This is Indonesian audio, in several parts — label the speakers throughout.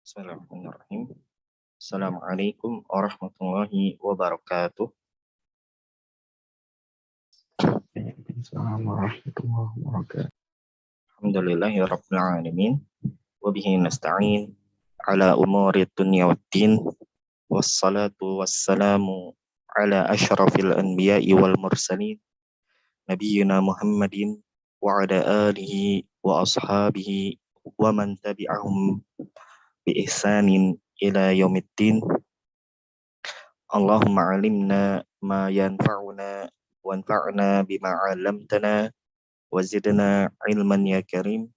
Speaker 1: Bismillahirrahmanirrahim. Assalamualaikum warahmatullahi wabarakatuh.
Speaker 2: Assalamualaikum warahmatullahi wabarakatuh.
Speaker 1: Alhamdulillahirabbil alamin wa bihi nasta'in ala umuri dunya waddin wassalatu wassalamu ala asyrafil anbiya'i wal mursalin nabiyyina Muhammadin wa ala alihi wa ashabihi wa man tabi'ahum bi ihsanin ila yaumiddin. Allahumma alimna ma yanfa'una wanfa'na bima 'allamtana wa zidna ilman ya karim.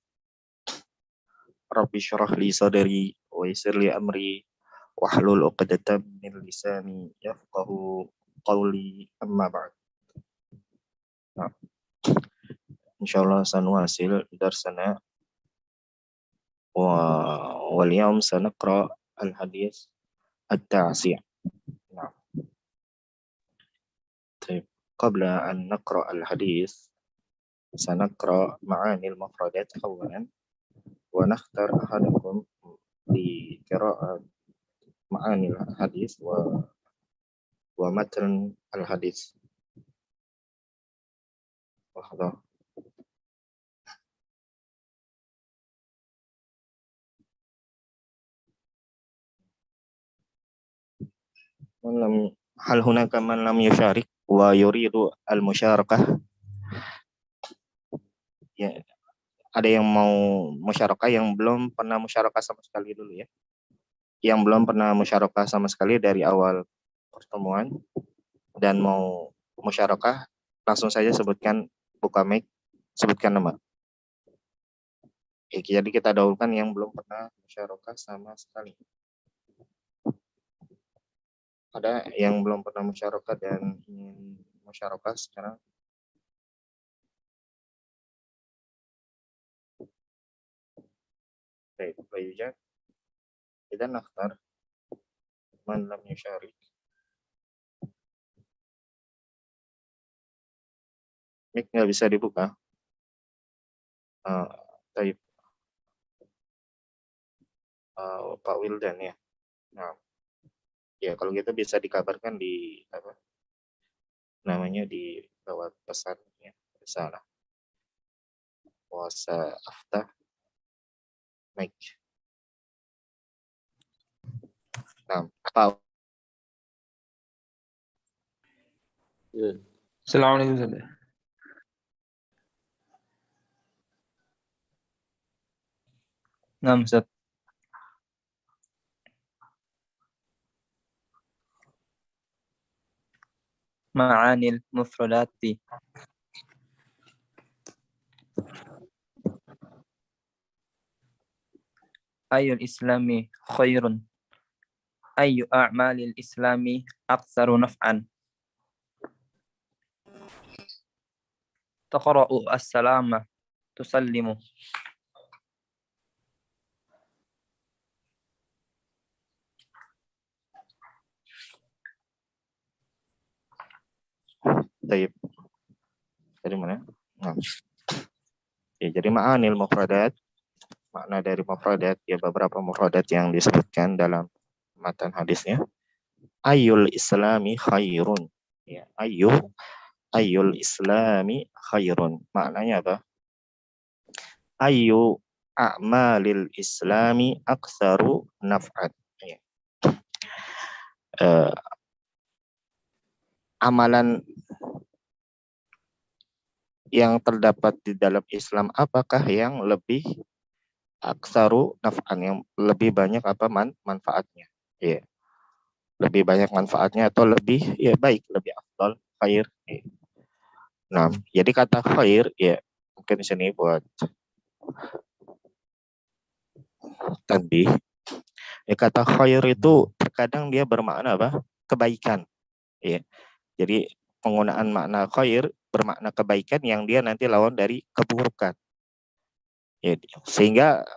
Speaker 1: Rabbi syrah li sadri wa yassir li amri wahlul 'uqdatam min lisani yafqahu qawli, amma ba'd. Nah, insyaallah sanuwasil darsana wal yawm sanaqra al hadis at-ta'si'. Nah, qabla an naqra al hadis sanaqra ma'anil mufradat awalan wa nakhtar ahadakum di qira'at ma'anil hadis wa matan al hadis. Wahdah. Hal hunaka man lam yusharik wa yuridu al musyarakah. Ya, ada yang mau musyarakah yang belum pernah musyarakah sama sekali dulu ya. Yang belum pernah musyarakah sama sekali dari awal pertemuan dan mau musyarakah, langsung saja sebutkan, buka mic, sebutkan nama. Jadi kita dahulukan yang belum pernah musyarakah sama sekali. Ada yang belum pernah musyarakah dan ingin musyarakah sekarang? Baik, Bayujan. Kita nakhtar man lam yusyarik. Mic nggak bisa dibuka. Baik. Pak Wildan ya. Nah, ya kalau gitu bisa dikabarkan di apa namanya di lewat pesan ya, misalnya puasa aftah mic. Nah, Pak.
Speaker 3: Assalamualaikum Ustaz. Nah, Ustaz. Ma'anil mufradati. Ayyul islami khairun. Ayyu a'malil islami aktsaru naf'an. Taqra'u as-salama tusallimu.
Speaker 1: Baik. Dari mana? Nah. Ya, jadi ma'anil mufradat, makna dari mufradat, ya beberapa mufradat yang disebutkan dalam matan hadisnya. Ayyul islami khairun. Ya, ayyul islami khairun. Maknanya apa? Ayyu a'malil islami aktsaru naf'at. Ya. Amalan yang terdapat di dalam Islam apakah yang lebih aktsaru naf'an, yang lebih banyak apa manfaatnya? Ya. Lebih banyak manfaatnya atau lebih ya baik, lebih afdal, khair. Ya. Nah, jadi kata khair ya mungkin di sini buat tanbih. Ya, kata khair itu terkadang dia bermakna apa? Kebaikan. Ya. Jadi penggunaan makna khair bermakna kebaikan yang dia nanti lawan dari keburukan. Ya, sehingga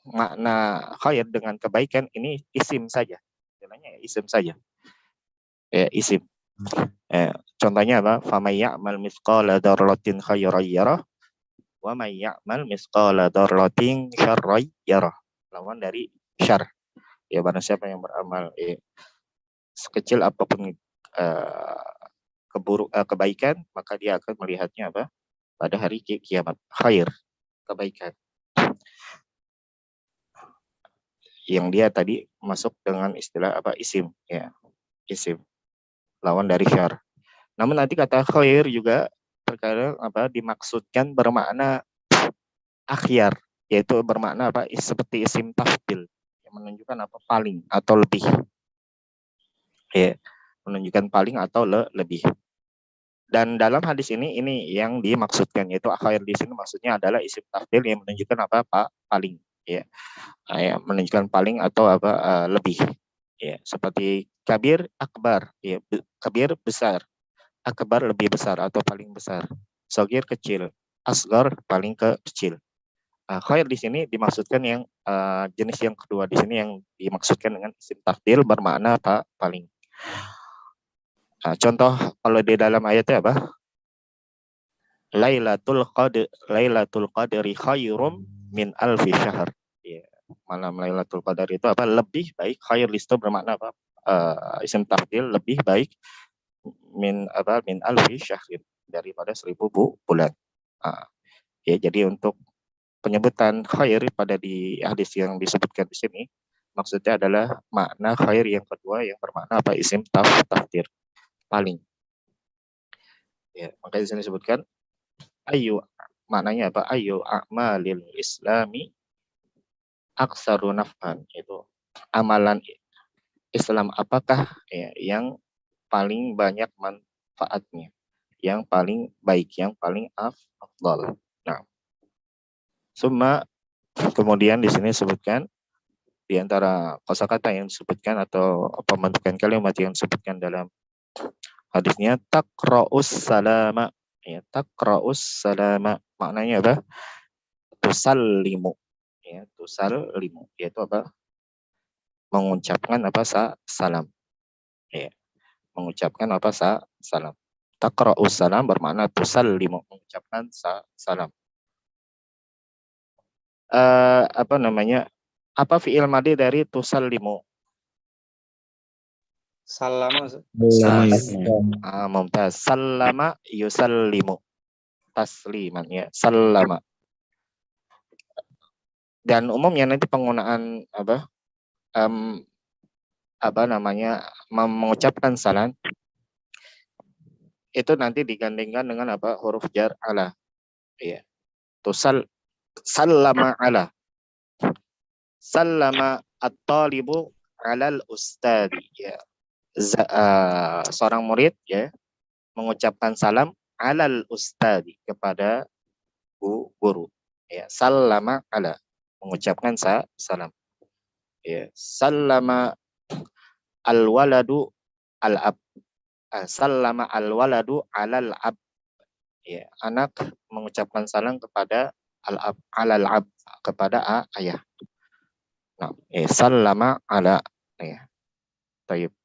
Speaker 1: makna khair dengan kebaikan ini isim saja. Istilahnya isim saja. Ya, isim. Contohnya apa? Famay ya'mal mithqala dzarratin khairan yarah wa may ya'mal mithqala dzarratin syarran yarah. Lawan dari syarr. Ya, barang siapa yang beramal sekecil apapun kebaikan, maka dia akan melihatnya apa? Pada hari kiamat. Khair, kebaikan. Yang dia tadi masuk dengan istilah apa? Isim, ya. Isim. Lawan dari syar. Namun nanti kata khair juga terkadang apa? Dimaksudkan bermakna akhyar, yaitu bermakna apa? Seperti isim tafdil yang menunjukkan apa? Paling atau lebih. Ya, menunjukkan paling atau lebih. Dan dalam hadis ini yang dimaksudkan, yaitu akhyar di sini maksudnya adalah isim tafdil yang menunjukkan apa? Paling, ya. Ya, menunjukkan paling atau apa? Lebih. Ya, seperti kabir akbar, ya, kabir besar, akbar lebih besar atau paling besar, sogir kecil, asgar paling kecil. Khair di sini dimaksudkan yang jenis yang kedua di sini yang dimaksudkan dengan isim tafdil bermakna apa? Paling. Contoh kalau di dalam ayatnya apa? Lailatul qadri khairum min alfi syahr. Ya, malam Lailatul Qadar itu apa? Lebih baik. Khair di situ bermakna apa? Isim tafdil lebih baik min alfi syahrin, daripada 1000 bulan. Ya, jadi untuk penyebutan khair pada di hadis yang disebutkan di sini maksudnya adalah makna khair yang kedua yang bermakna apa? Isim tafdil paling. Ya, makanya di sini disebutkan ayu, maknanya apa? Ayu a'malil islami aksaru naf'an, itu amalan Islam apakah ya yang paling banyak manfaatnya, yang paling baik, yang paling afdal. Nah, kemudian di sini disebutkan di antara kosakata yang disebutkan atau pembentukan kalimat yang disebutkan dalam hadisnya taqra'us salama, ya, taqra'us salama maknanya apa? Tusallimu, ya, tusallimu yaitu apa? Mengucapkan apa? Salam, ya, mengucapkan apa? Salam. Taqra'us salam bermakna tusallimu, mengucapkan salam. Apa namanya? Apa fi'il madhi dari tusallimu?
Speaker 4: Salama.
Speaker 1: Mumtaz. Sallama yusallimu. Tasliman, ya. Sallama. Dan umumnya nanti penggunaan mengucapkan salam itu nanti digandingkan dengan apa? Huruf jar ala. Ya. Sallama ala. Sallama at-talibu alal ustadi, ya. Seorang murid, ya, mengucapkan salam alal ustadi, kepada guru, ya. Sallama ala, mengucapkan salam, ya. Sallama al waladu al ab, sallama al waladu alal ab, ya. Anak mengucapkan salam kepada al ab, alal ab, kepada ayah. Nah, sallama ala, ya.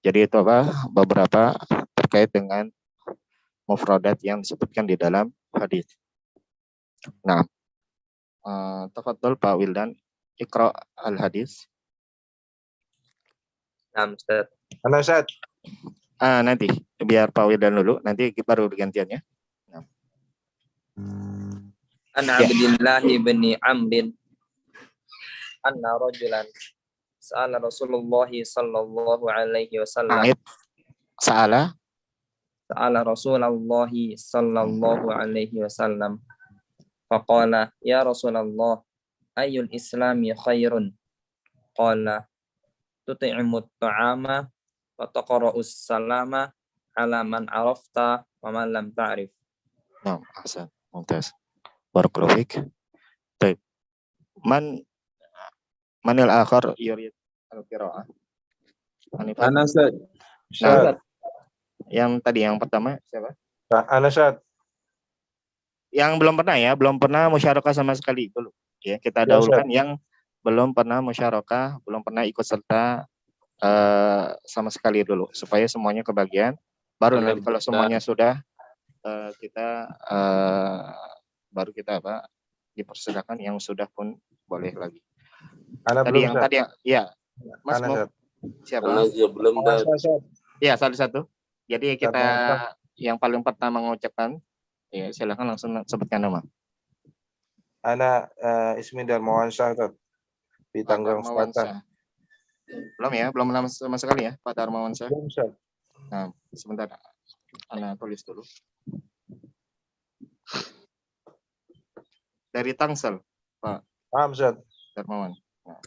Speaker 1: Jadi itu apa? Beberapa terkait dengan mufradat yang disebutkan di dalam hadis. Nah, tafadhol Pak Wildan, Iqra al-hadis.
Speaker 3: Nah, Ustaz.
Speaker 4: Halo, Ustaz.
Speaker 1: Nanti biar Pak Wildan dulu, nanti baru gantiannya. Nah.
Speaker 3: An Abdillah bin Amr anna rajulan sa'ala Rasulullah sallallahu alaihi wasallam.
Speaker 1: Sa'ala
Speaker 3: Rasulullah sallallahu alaihi wasallam. Faqala ya Rasulullah ayyul islami khairun? Qala tut'imut ta'ama wa taqra'us salama ala man arafta wa man lam ta'rif.
Speaker 1: Nah, ahsan, mumtaz. Barakallahu fik. Baik. Manil akhar yurid al-qira'ah?
Speaker 4: Ana, Ustaz.
Speaker 1: Nah, yang tadi yang pertama siapa?
Speaker 4: Ana, Ustaz.
Speaker 1: Yang belum pernah musyarakah sama sekali dulu. Ya, kita dahulukan yang belum pernah musyarakah, belum pernah ikut serta sama sekali dulu, supaya semuanya kebagian. Baru nanti kalau semuanya sudah kita baru kita dipersilakan yang sudah pun boleh lagi.
Speaker 4: Ana
Speaker 1: Tadi
Speaker 4: belum,
Speaker 1: yang
Speaker 4: Ustaz.
Speaker 1: tadi ya Mas
Speaker 4: Ana
Speaker 1: mau
Speaker 4: Ustaz.
Speaker 1: siapa?
Speaker 5: Ana juga belum dah.
Speaker 4: Muasa Ustaz.
Speaker 1: Ya, satu-satu. Jadi kita
Speaker 4: Muasa.
Speaker 1: yang paling pertama mengucapkan, ya silakan langsung sebutkan nama.
Speaker 4: Ana Ismi Darmawansyah Ustaz. Di
Speaker 1: Pak
Speaker 4: Tangerang
Speaker 1: Darmawansyah.
Speaker 4: Selatan.
Speaker 1: Belum ya, belum nama sama sekali ya, Pak Darmawansyah.
Speaker 4: Belum Ustaz.
Speaker 1: Nah, sebentar, Ana tulis dulu. Dari Tangsel,
Speaker 4: Paham Ustaz.
Speaker 1: Darmawan. Nah.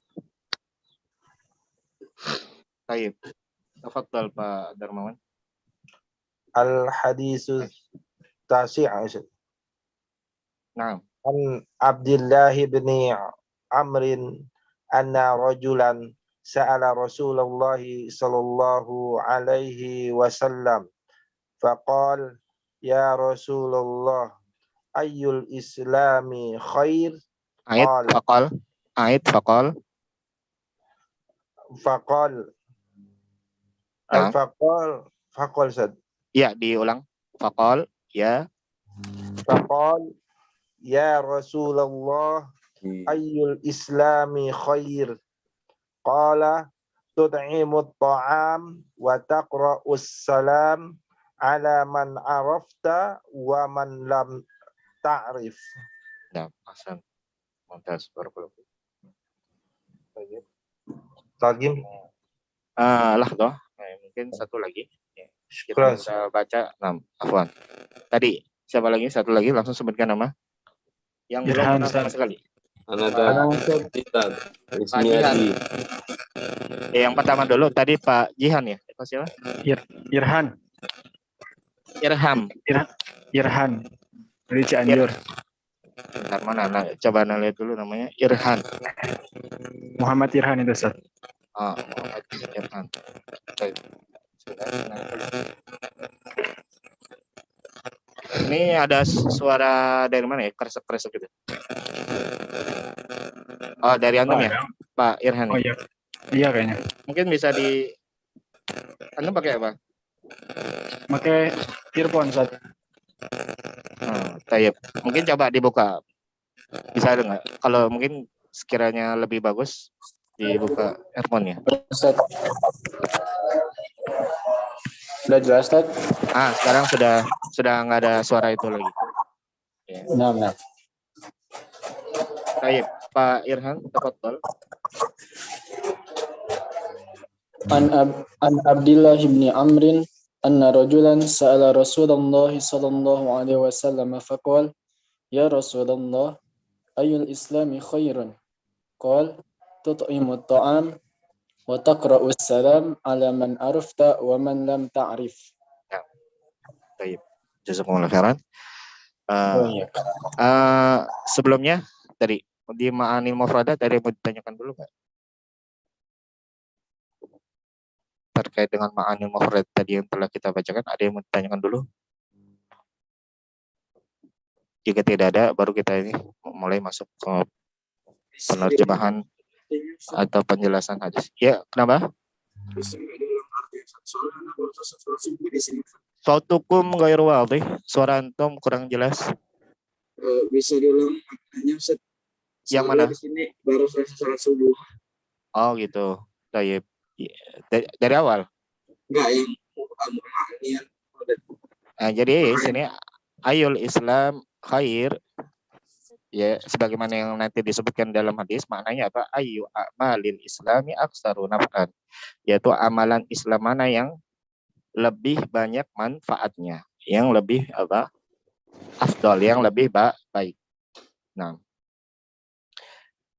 Speaker 1: Taib. Tafadhal Pak Darmawan.
Speaker 4: Al-Hadisus Tasi' Ustaz.
Speaker 1: Nah,
Speaker 4: An Abdullah bin Amrin anna rajulan sa'ala Rasulullah sallallahu alaihi wasallam faqal ya Rasulullah ayyul islami khair
Speaker 1: ait
Speaker 4: qala
Speaker 1: faqal, ait faqal.
Speaker 4: faqal
Speaker 1: Nah.
Speaker 4: faqal Ustaz.
Speaker 1: Ya, diulang. Faqal, ya.
Speaker 4: Faqal ya Rasulullah ayyul islami khair qala tud'imut ta'am wa taqra'us salam ala man arafta wa man lam ta'rif.
Speaker 1: Nah, Hasan. Mantap, barakallahu.
Speaker 4: Tagim.
Speaker 1: Lah toh. Nah, mungkin satu lagi. Ya, kita
Speaker 4: Syukran.
Speaker 1: bisa baca 6. Afwan. Tadi siapa lagi? Satu lagi langsung sebutkan nama. Yang belum
Speaker 2: Irhan,
Speaker 1: pernah sama
Speaker 2: Ustaz.
Speaker 1: sekali.
Speaker 5: Ana dah. Tidak.
Speaker 1: Pak Jihan. Yang pertama dulu tadi Pak Jihan ya. Pak siapa?
Speaker 2: Irhan.
Speaker 1: Irham.
Speaker 2: Irhan. Dari Cianjur.
Speaker 1: Bentar, mana? Nah, coba lihat dulu namanya. Irhan.
Speaker 2: Muhammad Irhan itu, Ustaz.
Speaker 1: Muhammad Irhan. Baik. Ini ada suara dari mana ya? Kresek-kresek gitu. Oh, dari antum ya? Pak Irhan.
Speaker 2: Oh iya. Iya kayaknya.
Speaker 1: Mungkin bisa di antum pakai apa?
Speaker 2: Pakai earphone, Ustaz.
Speaker 1: Tayyip. Mungkin coba dibuka. Bisa ada nggak? Kalau mungkin sekiranya lebih bagus dibuka earphone-nya.
Speaker 3: Ustaz. Sudah jelas, Ustaz?
Speaker 1: Sekarang sudah nggak ada suara itu lagi. Ya.
Speaker 3: Nah.
Speaker 1: Tayyip. Pak Irhan, tafadhal.
Speaker 3: An Abdullah bin Amrin anna rajulan sa'ala Rasulullah sallallahu alaihi wasallam faqala ya Rasulullah ayyul islami khairun qala tut'imut ta'am wa taqra'us salam ala man arafta wa man lam ta'rif.
Speaker 1: Baik. Jazakumullah khairan.
Speaker 3: Iya.
Speaker 1: Sebelumnya tadi di ma'anil mufradat tadi mau ditanyakan dulu nggak? Terkait dengan ma'anil mufradat tadi yang telah kita bacakan, ada yang mau ditanyakan dulu? Jika tidak ada, baru kita ini mulai masuk ke penerjemahan atau penjelasan hadis. Ya, kenapa? Sautukum ghairu wadih, suara antum kurang jelas.
Speaker 6: Bisa diulang maknanya, Ustaz?
Speaker 1: Yang mana?
Speaker 6: Di sini baru selesai sholat subuh.
Speaker 1: Oh gitu. Tayyib. Dari awal.
Speaker 6: Enggak, yang
Speaker 1: Jadi sini ayul Islam khair, ya sebagaimana yang nanti disebutkan dalam hadis, maknanya apa? Ayu amalil islami aksaru naf'an, yaitu amalan Islam mana yang lebih banyak manfaatnya, yang lebih apa? Afdal, yang lebih baik. Nah,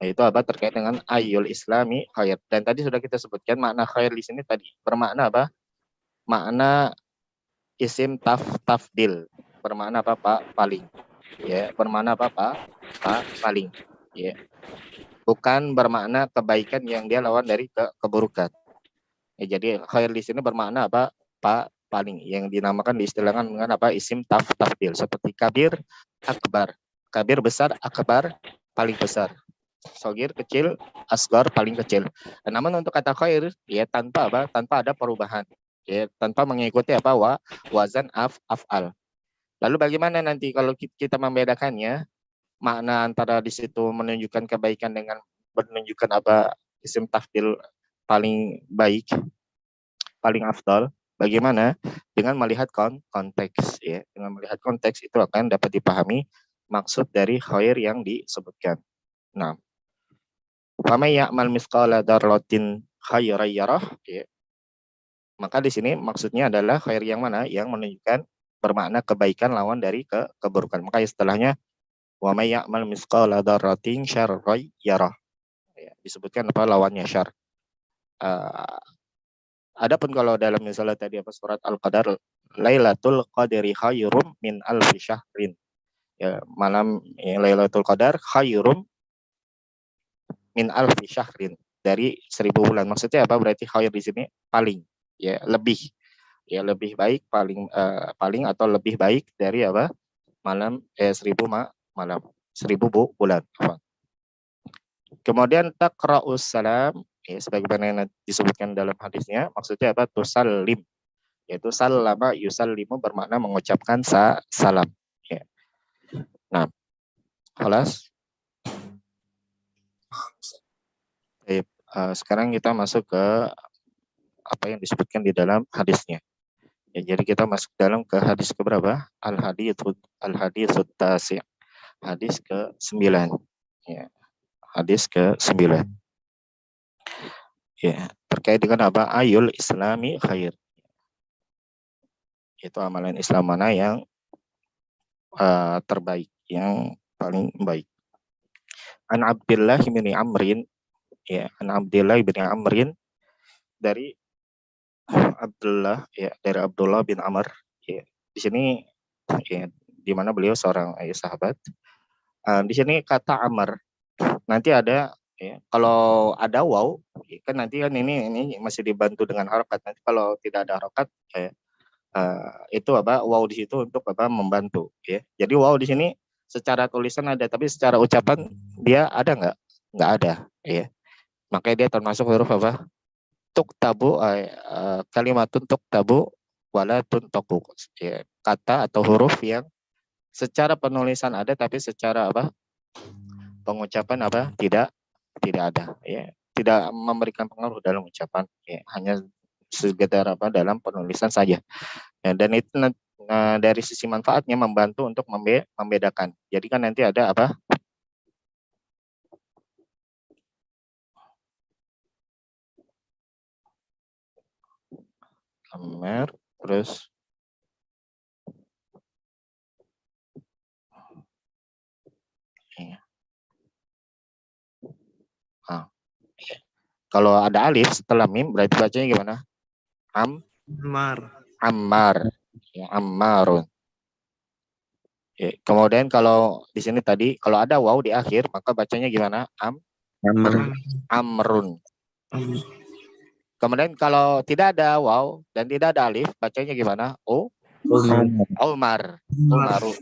Speaker 1: itu apa terkait dengan ayul islami khair. Dan tadi sudah kita sebutkan makna khair di sini tadi bermakna apa? Makna isim tafdil, bermakna apa Pak? Paling. Ya, bermakna apa Pak? Paling. Ya. Bukan bermakna kebaikan yang dia lawan dari keburukan. Ya, jadi khair di sini bermakna apa? Pak? Paling, yang dinamakan diistilahkan dengan apa? Isim tafdil, seperti kabir, akbar. Kabir besar, akbar paling besar. Sogir kecil, asgar paling kecil. Namun untuk kata khair ya tanpa apa? Tanpa ada perubahan. Ya, tanpa mengikuti apa? Wazan af'al. Lalu bagaimana nanti kalau kita membedakannya? Makna antara di situ menunjukkan kebaikan dengan menunjukkan apa? Isim tafdil paling baik, paling afdal. Bagaimana? Dengan melihat konteks, ya. Dengan melihat konteks itu akan dapat dipahami maksud dari khair yang disebutkan. Nah, faman ya'mal mithqala dzarratin khairan yarah, ya. Maka di sini maksudnya adalah khair yang mana? Yang menunjukkan bermakna kebaikan lawan dari keburukan. Maka istilahnya wa may ya'mal mithqala dzarratin syarran yarah. Ya, disebutkan apa lawannya syar. Adapun kalau dalam misalnya tadi apa surat Al-Qadar, Lailatul Qadri khairum min alfi syahrin. Ya, malam ya, Lailatul Qadar khairum min alfi syahrin, dari 1000 bulan. Maksudnya apa? Berarti khair di sini paling, ya, lebih. Ya, lebih baik, paling atau lebih baik dari apa? Malam 1000 malam, 1000 bulan. Kemudian taqra'us salam, ya, sebagaimana yang disebutkan dalam hadisnya, maksudnya apa? Tusallim, yaitu sallama yusallimu bermakna mengucapkan salam. Ya. Nah, kelas. Sekarang kita masuk ke apa yang disebutkan di dalam hadisnya. Ya, jadi kita masuk dalam ke hadis keberapa? Al-haditsut tasi'. Hadis ke-9. Ya. Hadis ke-9. Ya, terkait dengan apa? Ayul islami khair. Itu amalan Islam mana yang terbaik, yang paling baik. An Abdullah bin Amrin, ya, an Abdullah bin Amrin, dari Abdullah, ya, dari Abdullah bin Amr, ya. Di sini, ya, di mana beliau seorang sahabat. Di sini kata Amr, nanti ada, ya, kalau ada waw, ya, kan nanti kan ini masih dibantu dengan harokat. Nanti kalau tidak ada harokat, ya, itu apa? Waw di situ untuk apa? Membantu, ya. Jadi waw di sini secara tulisan ada, tapi secara ucapan dia ada nggak? Nggak ada, ya. Makanya dia termasuk huruf apa? Tuktabu, kalimatun tuktabu wala tuntaku, ya, kata atau huruf yang secara penulisan ada tapi secara apa? Pengucapan apa? Tidak ada, ya. Tidak memberikan pengaruh dalam ucapan, ya. Hanya sekedar apa? Dalam penulisan saja. Ya, dan itu dari sisi manfaatnya membantu untuk membedakan. Jadi kan nanti ada apa? Amer, terus ya. Ya. Kalau ada alif setelah mim berarti bacanya gimana? Ammar, ya, Ammarun. Ya. Kemudian kalau di sini tadi kalau ada waw di akhir maka bacanya gimana? Amrun. Kemudian kalau tidak ada waw dan tidak ada alif bacanya gimana? Umar. Umaru.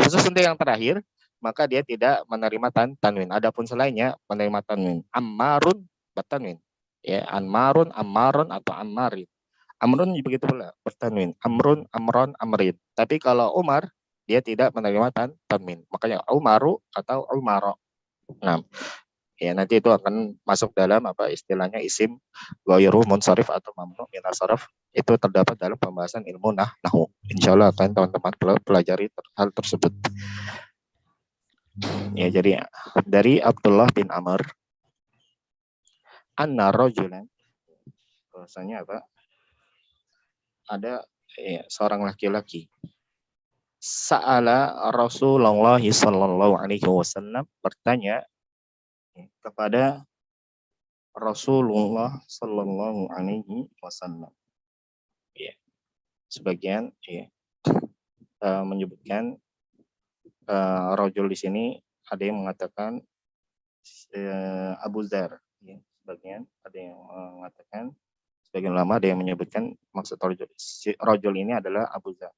Speaker 1: Khusus untuk yang terakhir maka dia tidak menerima tanwin. Adapun selainnya menerima tanwin. Ammarun bertanwin. Ya, Ammarun, Ammarun atau Ammarin. Amrun begitu pula bertanwin. Amrun, Amron, Amrin. Tapi kalau Umar dia tidak menerima tanwin. Makanya Umaru atau Umaro. Nah, ya, nanti itu akan masuk dalam apa istilahnya isim ghairu munsharif atau mamnu min as-sarf. Itu terdapat dalam pembahasan ilmu nahwu. Insyaallah akan teman-teman pelajari hal tersebut. Ya, jadi dari Abdullah bin Amr, anna rajulan, bahasanya apa? Ada, ya, seorang laki-laki sa'ala Rasulullah sallallahu alaihi wasallam, bertanya kepada Rasulullah sallallahu alaihi wasallam. Ya. Sebagian, ya, menyebutkan rajul di sini ada yang mengatakan Abu Dzar, ya. Sebagian ada yang mengatakan, sebagian ulama ada yang menyebutkan maksud rajul ini adalah Abu Dzar.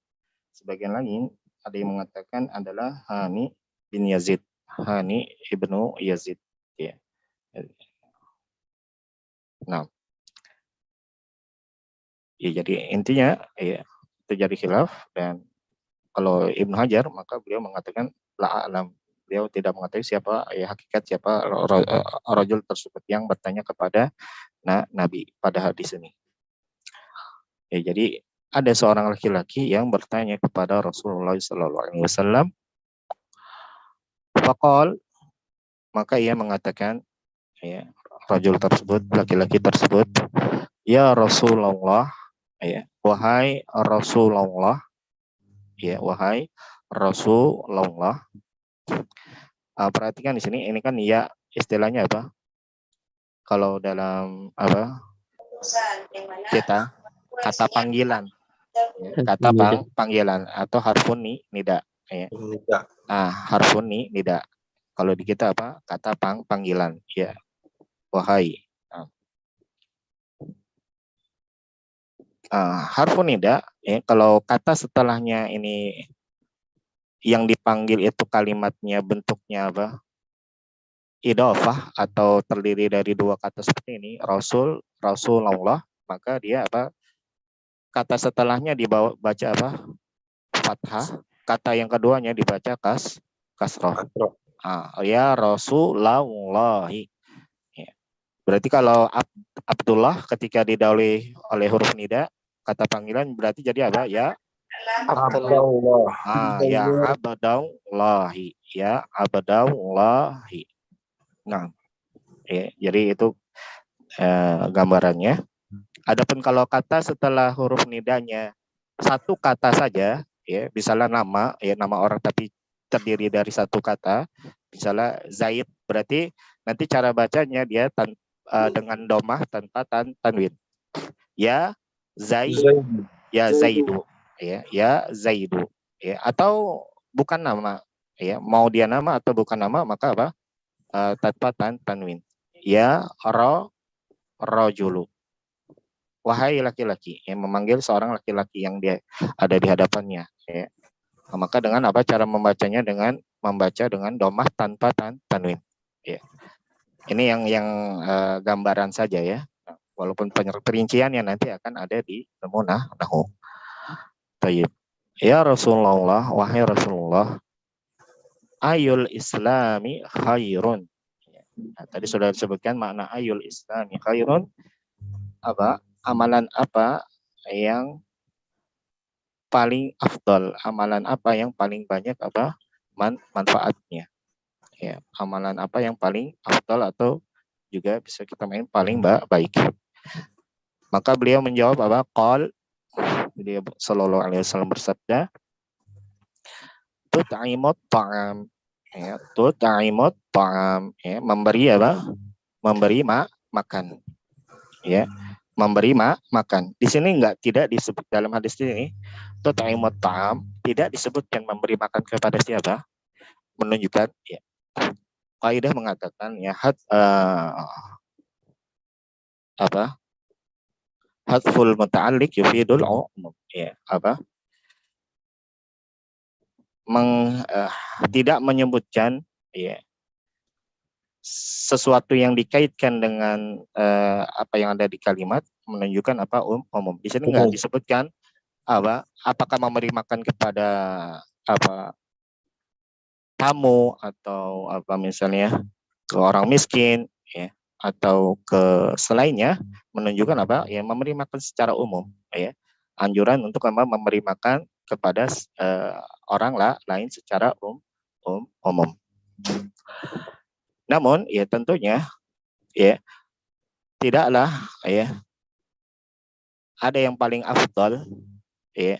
Speaker 1: Sebagian lain ada yang mengatakan adalah Hani bin Yazid, Hani ibnu Yazid, ya. Nah, ya, jadi intinya, ya, terjadi khilaf, dan kalau Ibnu Hajar maka beliau mengatakan la alam, beliau tidak mengetahui siapa, ya, hakikat siapa rajul tersebut yang bertanya kepada Nabi pada hadis ini. Ya, jadi ada seorang laki-laki yang bertanya kepada Rasulullah SAW. Faqal, maka ia mengatakan, ya, rajul tersebut, laki-laki tersebut, ya Rasulullah, ya, wahai Rasulullah, ya, wahai Rasulullah. Perhatikan di sini, ini kan ya istilahnya apa? Kalau dalam apa kita kata panggilan, ya, kata panggilan atau harfun nida, ya.
Speaker 4: Tidak.
Speaker 1: Harfun nida. Kalau di kita apa? Kata panggilan, ya, wahai. Harfun nida, ya, kalau kata setelahnya ini yang dipanggil itu kalimatnya bentuknya apa? Idhofah atau terdiri dari dua kata seperti ini, Rasulullah, maka dia apa? Kata setelahnya baca apa? Fathah. Kata yang keduanya dibaca kasroh. Ya Rasulullah. Ya. Berarti kalau Abdullah ketika didahului oleh huruf nida, kata panggilan berarti jadi apa? Ya
Speaker 4: Abdullah.
Speaker 1: ya Abdallahi. Ya Abdallahi. Nah, ya, jadi itu gambarannya. Adapun kalau kata setelah huruf nidanya satu kata saja, ya, misalnya nama, ya, nama orang tapi terdiri dari satu kata, misalnya Zaid, berarti nanti cara bacanya dia dengan domah tanpa tanwin. Ya Zaidu, ya Zaidu, ya, atau bukan nama, ya, mau dia nama atau bukan nama maka apa? Tanpa tanwin. Ya rojulu, wahai laki-laki, yang memanggil seorang laki-laki yang dia ada di hadapannya, ya. Maka dengan apa cara membacanya? Dengan membaca dengan domah tanpa tanwin, ya. Ini yang gambaran saja, ya. Walaupun perinciannya nanti akan ada di ilmu nahwu. Tayyib. Ya Rasulullah, wahai Rasulullah, ayul islami khairun. Nah, tadi sudah disebutkan makna ayul islami khairun. Apa? Amalan apa yang paling afdal? Amalan apa yang paling banyak apa manfaatnya? Ya, amalan apa yang paling afdal atau juga bisa kita main paling baik? Maka beliau menjawab apa? Qal, beliau sallallahu alaihi wasallam bersabda, tut'imut ta'am, ya, tut'imut ta'am, ya, memberi apa? Memberi makan, ya, memberi makan. Di sini tidak disebut dalam hadis ini tut'imut ta'am, tidak disebutkan memberi makan kepada siapa? Menunjukkan, ya, kaidah mengatakan, ya, apa? Hadful muta'alliq yufidul umum, ya, apa? Tidak menyebutkan, ya, sesuatu yang dikaitkan dengan apa yang ada di kalimat menunjukkan apa umum. Di sini nggak disebutkan apa apakah memberi makan kepada apa tamu atau apa misalnya ke orang miskin, ya, atau ke selainnya, menunjukkan apa ya memberi makan secara umum, ya, anjuran untuk memberi makan kepada orang lain secara umum. Namun ya tentunya, ya, tidaklah, ya, ada yang paling afdal, ya,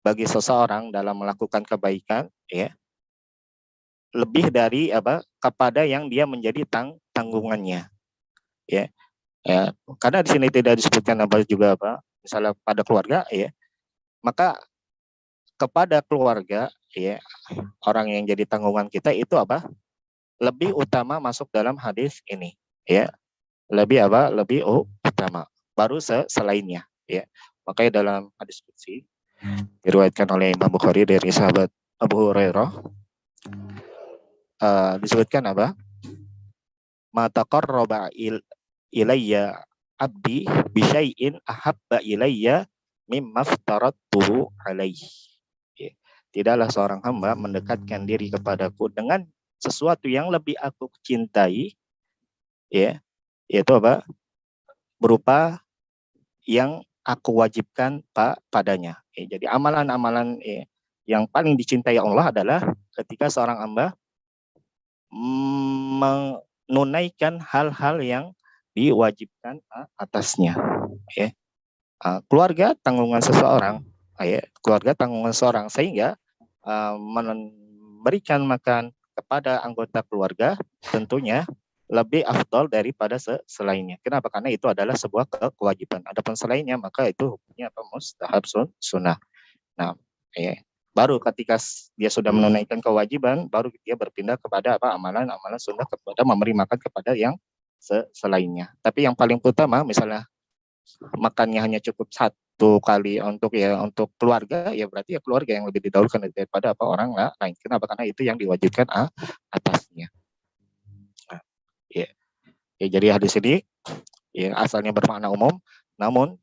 Speaker 1: bagi seseorang dalam melakukan kebaikan, ya, lebih dari apa kepada yang dia menjadi tanggungannya, ya. Ya, karena di sini tidak disebutkan apa juga apa misalnya pada keluarga, ya, maka kepada keluarga, ya, orang yang jadi tanggungan kita itu apa lebih utama masuk dalam hadis ini, ya, lebih apa lebih utama baru selainnya, ya. Makanya dalam hadis qudsi diriwayatkan oleh Imam Bukhari dari sahabat Abu Hurairah, disebutkan apa ma taqarraba ilayya abdi bi syai'in ahabba ilayya mimma aftaratuhu alaihi, ya. Tidaklah seorang hamba mendekatkan diri kepadaku dengan sesuatu yang lebih aku cintai, ya, yaitu apa berupa yang aku wajibkan padanya. Jadi amalan-amalan yang paling dicintai Allah adalah ketika seorang hamba menunaikan hal-hal yang diwajibkan atasnya. Keluarga tanggungan seseorang, keluarga tanggungan seseorang, sehingga memberikan makan kepada anggota keluarga tentunya lebih afdol daripada selainnya. Kenapa? Karena itu adalah sebuah kewajiban. Adapun selainnya maka itu hukumnya mustahab sunnah. Nah, baru ketika dia sudah menunaikan kewajiban, baru dia berpindah kepada amalan-amalan sunnah, kepada memberi makan kepada yang selainnya. Tapi yang paling utama, misalnya makannya hanya cukup satu kali untuk keluarga, ya berarti keluarga yang lebih didahulukan daripada orang lain. Kenapa? Karena itu yang diwajibkan atasnya. Jadi hadis ini asalnya bermakna umum, namun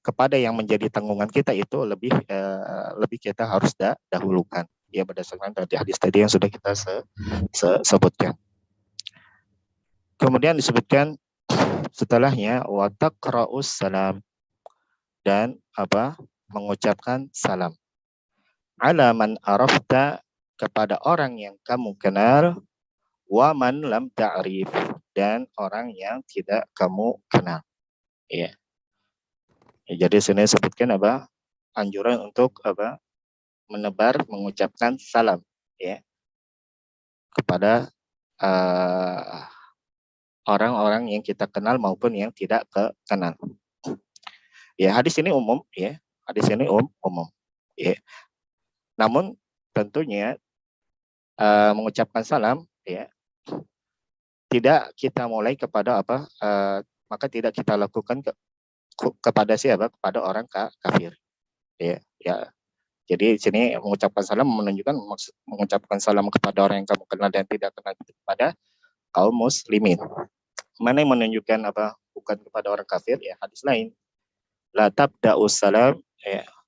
Speaker 1: kepada yang menjadi tanggungan kita itu lebih kita harus dahulukan, berdasarkan tadi hadis tadi yang sudah kita sebutkan. Kemudian disebutkan setelahnya wa taqra'us salam, dan mengucapkan salam ala man arafta, kepada orang yang kamu kenal, wa man lam ta'rif, dan orang yang tidak kamu kenal. Jadi sini sebutkan anjuran untuk menebar, mengucapkan salam kepada orang-orang yang kita kenal maupun yang tidak kenal. Hadis ini umum, hadis ini umum. Namun tentunya mengucapkan salam tidak kita mulai kepada maka tidak kita lakukan kepada siapa? Kepada orang kafir. Jadi di sini mengucapkan salam menunjukkan mengucapkan salam kepada orang yang kamu kenal dan tidak kenal kepada kaum muslimin. Mana yang menunjukkan bukan kepada orang kafir? Hadis lain. La tabda'us salam,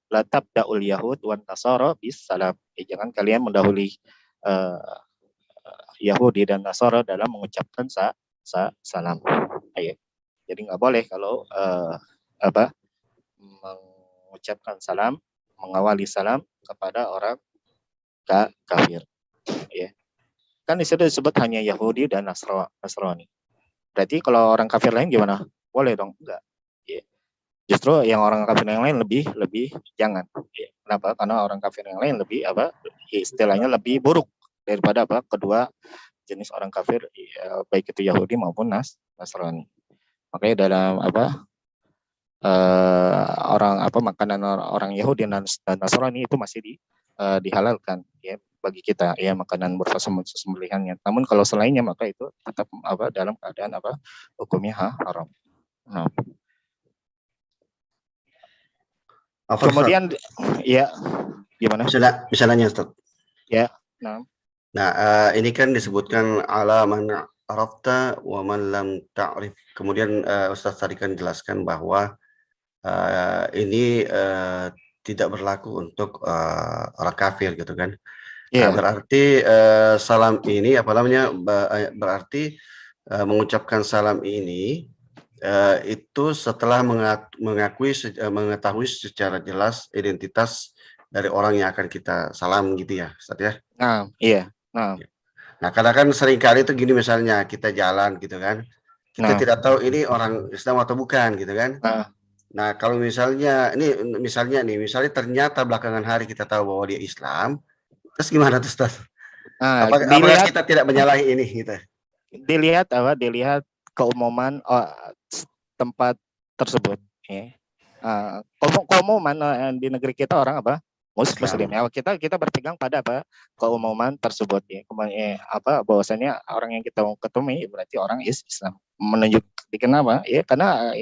Speaker 1: la tabda'ul yahud wan nasara bis salam. Jangan kalian mendahului Yahudi dan Nasara dalam mengucapkan salam. Jadi nggak boleh kalau mengucapkan salam, mengawali salam kepada orang kafir. Kan di situ disebut hanya Yahudi dan Nasrani. Berarti kalau orang kafir lain gimana? Boleh dong? Enggak. Justru yang orang kafir yang lain lebih jangan. Kenapa? Karena orang kafir yang lain lebih istilahnya lebih buruk daripada kedua jenis orang kafir, baik itu Yahudi maupun Nasrani. Makanya dalam makanan orang Yahudi dan Nasrani itu masih dihalalkan bagi kita, makanan bersembelihannya. Namun kalau selainnya maka itu tetap dalam keadaan hukumnya haram. Nah. Kemudian gimana?
Speaker 7: Bisa nanya, Ustaz?
Speaker 1: Nah.
Speaker 7: Ini kan disebutkan ala man arafta wa man lam ta'rif. Kemudian Ustaz tadi kan jelaskan bahwa ini tidak berlaku untuk orang kafir gitu kan. Berarti salam ini berarti mengucapkan salam ini itu setelah mengetahui secara jelas identitas dari orang yang akan kita salam gitu ya, Ustaz ya? Nah, kadang kan seringkali itu gini, misalnya kita jalan gitu kan, kita tidak tahu ini orang Islam atau bukan gitu kan. Nah, kalau misalnya ternyata belakangan hari kita tahu bahwa dia Islam, terus gimana tuh, Ustaz? Apakah kita tidak menyalahi ini gitu?
Speaker 1: Dilihat keumuman tempat tersebut. Keumuman di negeri kita orang Muslim. Kita berpegang pada keumuman tersebut bahwasanya orang yang kita ketemu berarti orang Islam. Menunjuk kenapa? Karena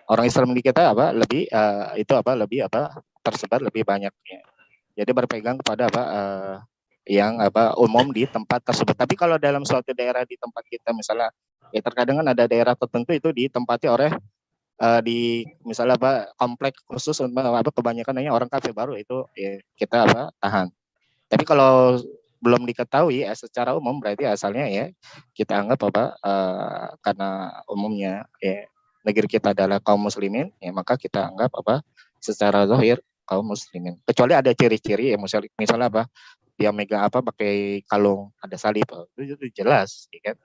Speaker 1: orang Islam di kita lebih tersebar lebih banyak. Jadi berpegang kepada yang umum di tempat tersebut. Tapi kalau dalam suatu daerah di tempat kita misalnya, terkadang kan ada daerah tertentu itu ditempati oleh di misalnya komplek khusus kebanyakan orang kafir baru itu kita tahan. Tapi kalau belum diketahui secara umum, berarti asalnya ya kita anggap apa karena umumnya ya negeri kita adalah kaum muslimin, ya maka kita anggap apa secara zahir kaum muslimin. Kecuali ada ciri-ciri ya, misalnya apa dia megang apa pakai kalung ada salib, itu jelas, ya kan?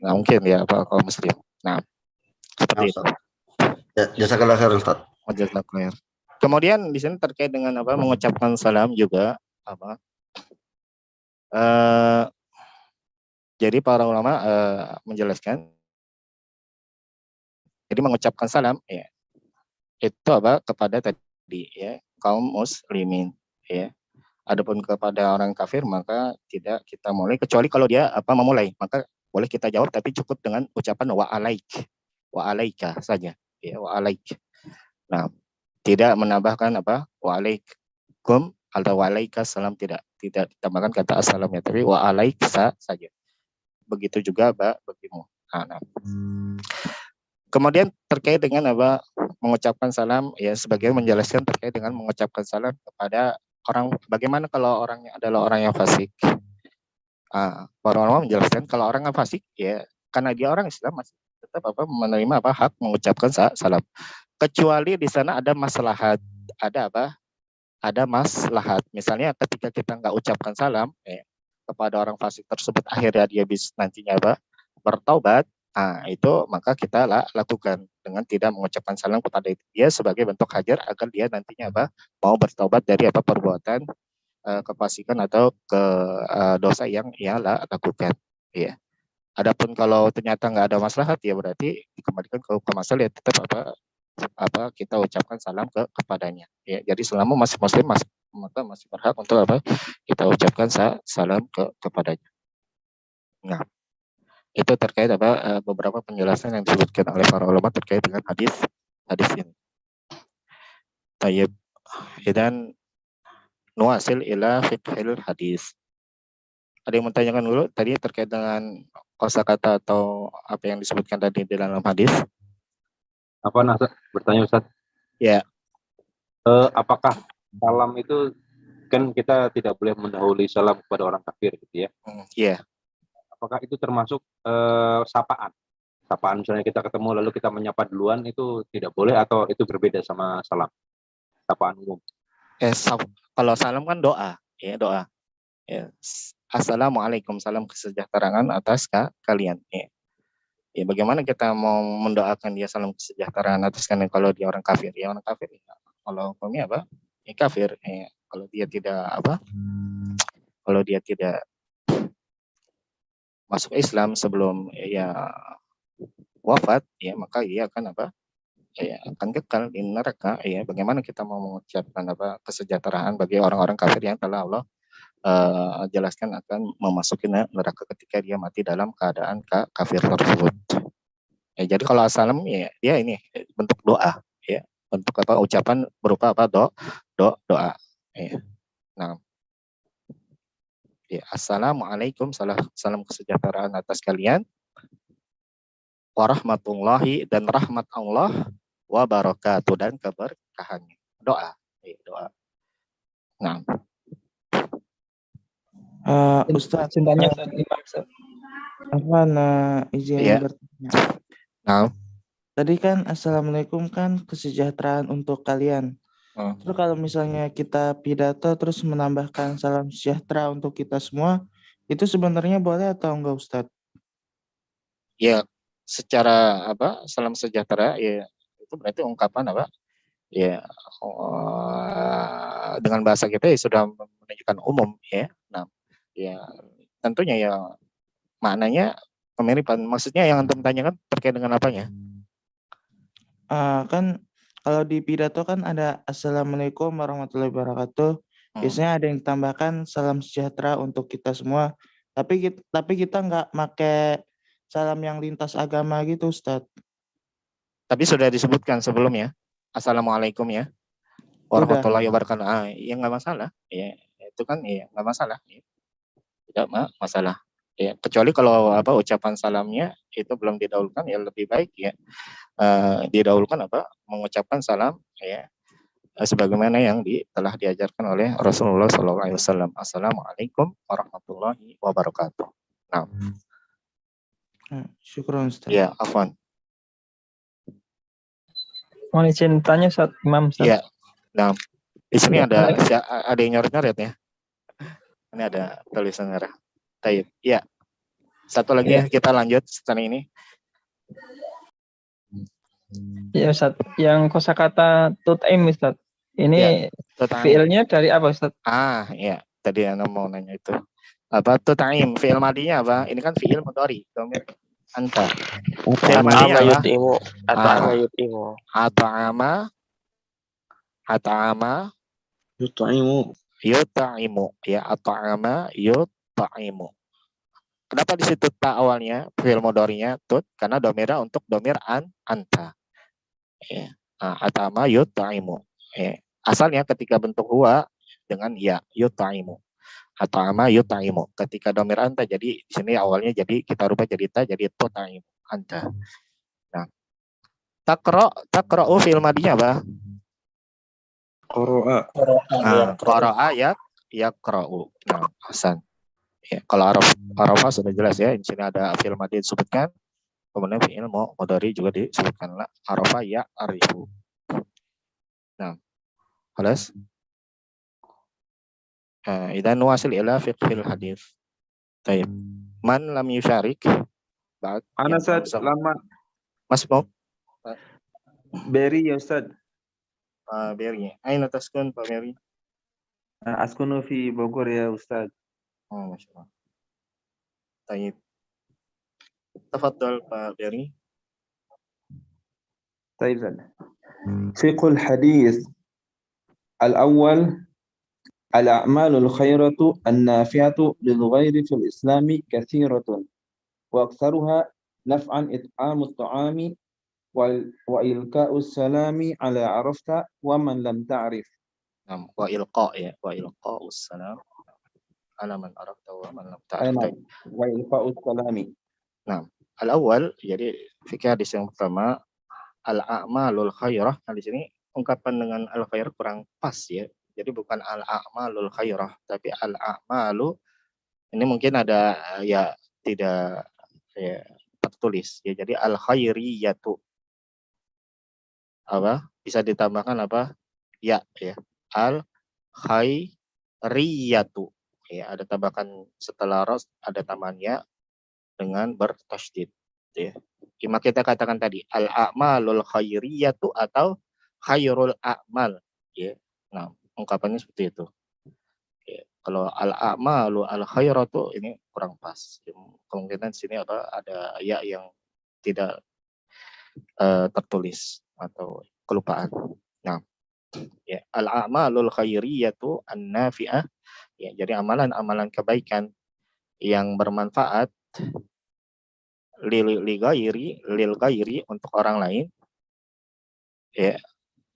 Speaker 1: Nggak mungkin ya apa kaum muslim. Nah, seperti itu.
Speaker 7: Jazakallah khair Ustaz.
Speaker 1: Jazakallah khair. Kemudian di sini terkait dengan apa mengucapkan salam juga apa. Jadi para ulama menjelaskan, jadi mengucapkan salam ya itu apa kepada tadi ya kaum muslimin ya. Adapun kepada orang kafir maka tidak kita mulai, kecuali kalau dia apa memulai, maka boleh kita jawab tapi cukup dengan ucapan wa alaika saja ya, wa alaik. Nah, tidak menambahkan apa wa alaikum atau wa alaikas salam, tidak ditambahkan kata assalamnya, tapi wa alaika saja. Begitu juga bagimu. Nah. Kemudian terkait dengan apa mengucapkan salam ya, sebagai menjelaskan terkait dengan mengucapkan salam kepada orang, bagaimana kalau orangnya adalah orang yang fasik. Para ulama menjelaskan kalau orang yang fasik ya karena dia orang Islam masih tetap apa menerima apa hak mengucapkan salam, kecuali di sana ada maslahat, ada apa ada maslahat, misalnya ketika kita nggak ucapkan salam kepada orang fasik tersebut, akhirnya dia bisa nantinya apa bertaubat, itu maka kita lakukan dengan tidak mengucapkan salam kepada dia sebagai bentuk hajar agar dia nantinya apa mau bertaubat dari apa perbuatan kefasikan atau ke dosa yang ia lakukan ya. Adapun kalau ternyata nggak ada maslahat ya berarti dikembalikan ke masalah ya, tetap apa kita ucapkan salam kepadanya ya. Jadi selama masih muslim maka masih berhak untuk apa kita ucapkan salam kepadanya. Nah, itu terkait apa beberapa penjelasan yang disebutkan oleh para ulama terkait dengan hadis ini. Tayyib. Dan nuasil ila fiqhil hadis. Ada yang menanyakan dulu tadi terkait dengan kosakata atau apa yang disebutkan tadi di dalam hadis?
Speaker 8: Apa Ustaz? Bertanya Ustaz?
Speaker 1: Ya.
Speaker 8: Apakah salam itu kan kita tidak boleh mendahului salam kepada orang kafir gitu ya?
Speaker 1: Iya.
Speaker 8: Apakah itu termasuk sapaan? Sapaan misalnya kita ketemu lalu kita menyapa duluan itu tidak boleh atau itu berbeda sama salam? Sapaan umum.
Speaker 1: Kalau salam kan doa, ya doa. Ya. Assalamualaikum, salam kesejahteraan atas kalian. Ya. Ya, bagaimana kita mau mendoakan dia salam kesejahteraan atas kalian kalau dia orang kafir? Ya orang kafir. Ya. Kalau hukumnya apa? Ya kafir. Ya. Kalau dia tidak apa? Kalau dia tidak masuk Islam sebelum ya wafat, ya maka ia akan apa? Ya akan kekal di neraka. Ya bagaimana kita mau mengucapkan apa kesejahteraan bagi orang-orang kafir yang telah Allah jelaskan akan memasuki neraka ketika dia mati dalam keadaan kafir tersebut. Ya, jadi kalau assalam ya dia ini bentuk doa, ya bentuk apa ucapan berupa apa doa. Ya. Nah. Ya, assalamualaikum, salam kesejahteraan atas kalian, warahmatullahi dan rahmat Allah, wabarakatuh dan keberkahannya. Doa, ya, doa. Nah,
Speaker 9: Ustaz, izin bertanya.
Speaker 1: Nah,
Speaker 9: tadi kan assalamualaikum kan kesejahteraan untuk kalian. Terus kalau misalnya kita pidato terus menambahkan salam sejahtera untuk kita semua, itu sebenarnya boleh atau enggak Ustadz?
Speaker 1: Ya, secara apa salam sejahtera ya itu berarti ungkapan apa? Ya dengan bahasa kita ya sudah menunjukkan umum ya. Nah, ya tentunya ya maknanya kemiripan. Maksudnya yang antum tanyakan terkait dengan apanya?
Speaker 9: Kan kalau di pidato kan ada assalamualaikum warahmatullahi wabarakatuh. Biasanya ada yang ditambahkan salam sejahtera untuk kita semua. Tapi kita nggak pakai salam yang lintas agama gitu, Ustadz.
Speaker 1: Tapi sudah disebutkan sebelumnya. Assalamualaikum ya. Warahmatullahi wabarakatuh. Ya nggak masalah. Ya itu kan ya nggak masalah. Ya. Tidak masalah. Ya kecuali kalau apa ucapan salamnya itu belum didahulukan ya lebih baik ya. Didahulukan apa mengucapkan salam ya sebagaimana yang telah diajarkan oleh Rasulullah SAW. Assalamualaikum warahmatullahi wabarakatuh. Nah,
Speaker 9: Syukron Ustaz.
Speaker 1: ya, afwan.
Speaker 10: Mohon izin tanya Ustaz, Imam Ustaz.
Speaker 1: Ya, nah, di sini
Speaker 10: Ya,
Speaker 1: ada yang nyoret-nyoret ya. Ini ada tulisan merah. Taib. Ya, satu lagi
Speaker 10: Ya.
Speaker 1: kita lanjut setelah ini.
Speaker 10: Ya Ustaz, yang kosakata tut'im Ustaz. Ini
Speaker 1: Tut'im.
Speaker 10: fiilnya dari apa Ustaz?
Speaker 1: Ya, tadi Ana mau nanya itu. Apa tut'im? Fiil madinya apa? Ini kan fiil mudhari, dhamir anta. Fiil madinya apa?
Speaker 4: Yut'imu at'ama yut'imu.
Speaker 1: At'ama
Speaker 4: Yut'imu.
Speaker 1: yut'imu. Ya, at'ama yut'imu. Kenapa di situ ta awalnya fiil mudhari'nya tut? Karena domira untuk domir anta. Ya. At'ama yut'imu. Ya. Asalnya ketika bentuk huwa dengan ya yut'imu. At'ama yut'imu. Ketika domir anta jadi di sini awalnya jadi kita rubah jadi ta jadi tut'imu anta. Nah, taqra'u fiil madinya apa?
Speaker 4: Qara'a.
Speaker 1: Qara'a yaqra'u. Nah, hasan. Ya, kalau arafah sudah jelas ya. Di sini ada fiil madi disebutkan. Kemudian fiil mudhari juga disebutkan lah. Arafah ya'rifu. Nah, خلاص. إذا نواصل إلى فقه الحديث. طيب. من لم يشارك بعد؟
Speaker 11: أنا أستاذ لما
Speaker 1: مسموع.
Speaker 11: بيري يا أستاذ.
Speaker 1: بيري. أين تسكن Pak Beri?
Speaker 11: أسكن في بوغور يا أستاذ.
Speaker 1: ما شاء الله. طيب. تفضل Pak Beri.
Speaker 11: طيب فقه الحديث الأول الأعمال الخيرة النافعة للغير في الإسلام كثيرة وأكثرها نفعا إطعام الطعام وإلقاء السلام على عرفت ومن لم تعرف.
Speaker 1: نعم وإلقاء السلام على من عرفت ومن لم تعرف.
Speaker 11: وإلقاء السلام.
Speaker 1: Nah, al-awwal jadi fikih hadis yang pertama al-a'malul khairah. Nah, di sini ungkapan dengan al-khair kurang pas ya. Jadi bukan al-a'malul khairah tapi al-a'malu. Ini mungkin ada ya tidak ya tertulis ya. Jadi al-khairiyatu. Apa? Bisa ditambahkan apa? Ya. Al-khairiyatu. Ya, ada tambahan setelah ras ada tambahannya dengan bertasydid ya. Maka kita katakan tadi al-a'malul khairiyatu atau khairul a'mal ya. Nah, ungkapannya seperti itu. Ya, kalau al-a'malu al-khairatu ini kurang pas. Ya, kemungkinan sini ada ya yang tidak tertulis atau kelupaan. Nah, ya al-a'malul khairiyatu an-nafi'ah ya, jadi amalan-amalan kebaikan yang bermanfaat lil ghairi untuk orang lain ya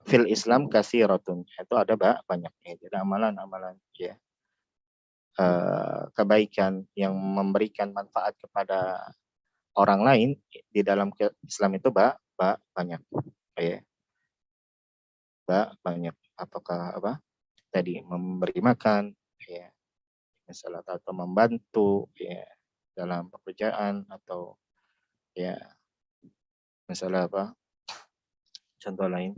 Speaker 1: fil Islam katsiratun itu ada banyak ya. Jadi amalan-amalan ya kebaikan yang memberikan manfaat kepada orang lain di dalam Islam itu banyak ya. Banyak. Apakah tadi memberi makan ya misalnya atau membantu ya dalam pekerjaan atau ya misalnya contoh lain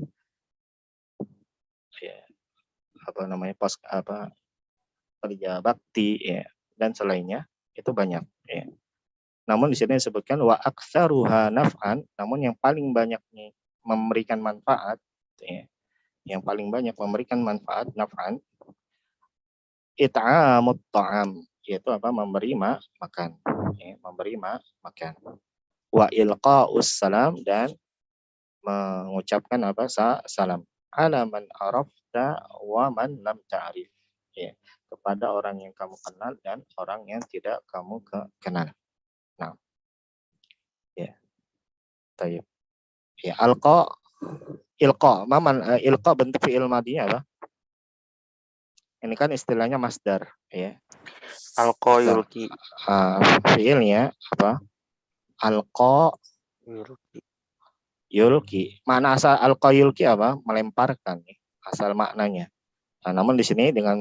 Speaker 1: ya kerja bakti ya dan selainnya itu banyak ya. Namun di sini disebutkan wa aktsaruha naf'an, namun yang paling banyak memberikan manfaat ya, yang paling banyak memberikan manfaat naf'an it'amut ta'am, yaitu memberi makan ya, memberi makan wa ilqa'us salam dan mengucapkan salam ala man arafta wa man lam ta'rif ya, kepada orang yang kamu kenal dan orang yang tidak kamu kenal. Nah ya tayyib ya ilqa bentuk fi'il madinya apa? Ini kan istilahnya masdar ya.
Speaker 4: Alqa yulqi.
Speaker 1: Fi'ilnya apa? Alqa yulqi. Mana asal alqa yulqi apa? Melemparkan ya. asal maknanya. Nah, namun di sini dengan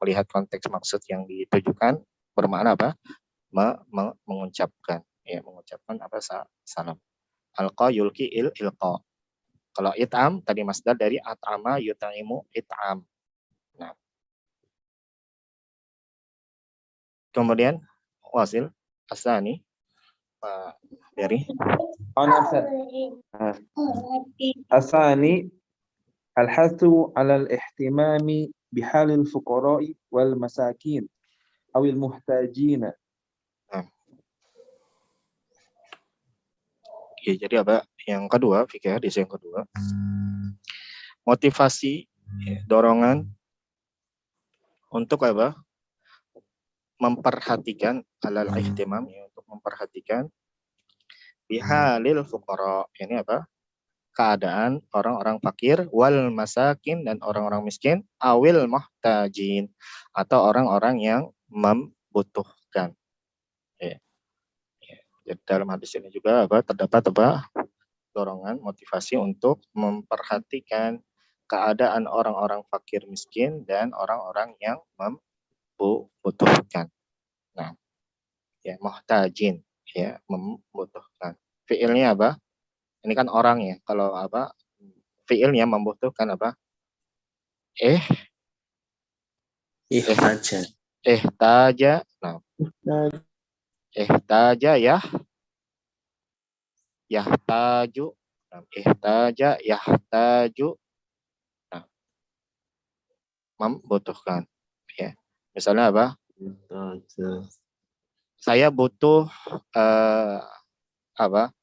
Speaker 1: melihat konteks maksud yang ditujukan bermakna apa? Mengucapkan, ya, mengucapkan apa salam. Alqa yulki ilqa. Kalau it'am tadi masdar dari at'ama yut'imu it'am. Nah. Kemudian wasil asani Pak Dery.
Speaker 11: الثاني الحث على الاهتمام بحال الفقراء والمساكين أو المحتاجين.
Speaker 1: Ya, jadi apa? Yang kedua, fikih hadis yang kedua, motivasi, ya, dorongan untuk apa? Memperhatikan alal ihtimam, ya, untuk memperhatikan bihalil fuqara. Ini apa? Keadaan orang-orang fakir, wal masakin, dan orang-orang miskin, awil muhtajin, atau orang-orang yang membutuhkan. Ya. Ya. Jadi dalam hadis ini juga apa? Terdapat apa? Dorongan, motivasi untuk memperhatikan keadaan orang-orang fakir miskin dan orang-orang yang membutuhkan. Nah, ya muhtajin, ya membutuhkan. Fiilnya apa? Ini kan orang ya. Kalau apa? Fiilnya membutuhkan apa? Taja. Nah. Taja ya. Yahtaju. Ihtaja yahtaju. Nah. Membutuhkan, ya. Misalnya apa? Saya butuh apa?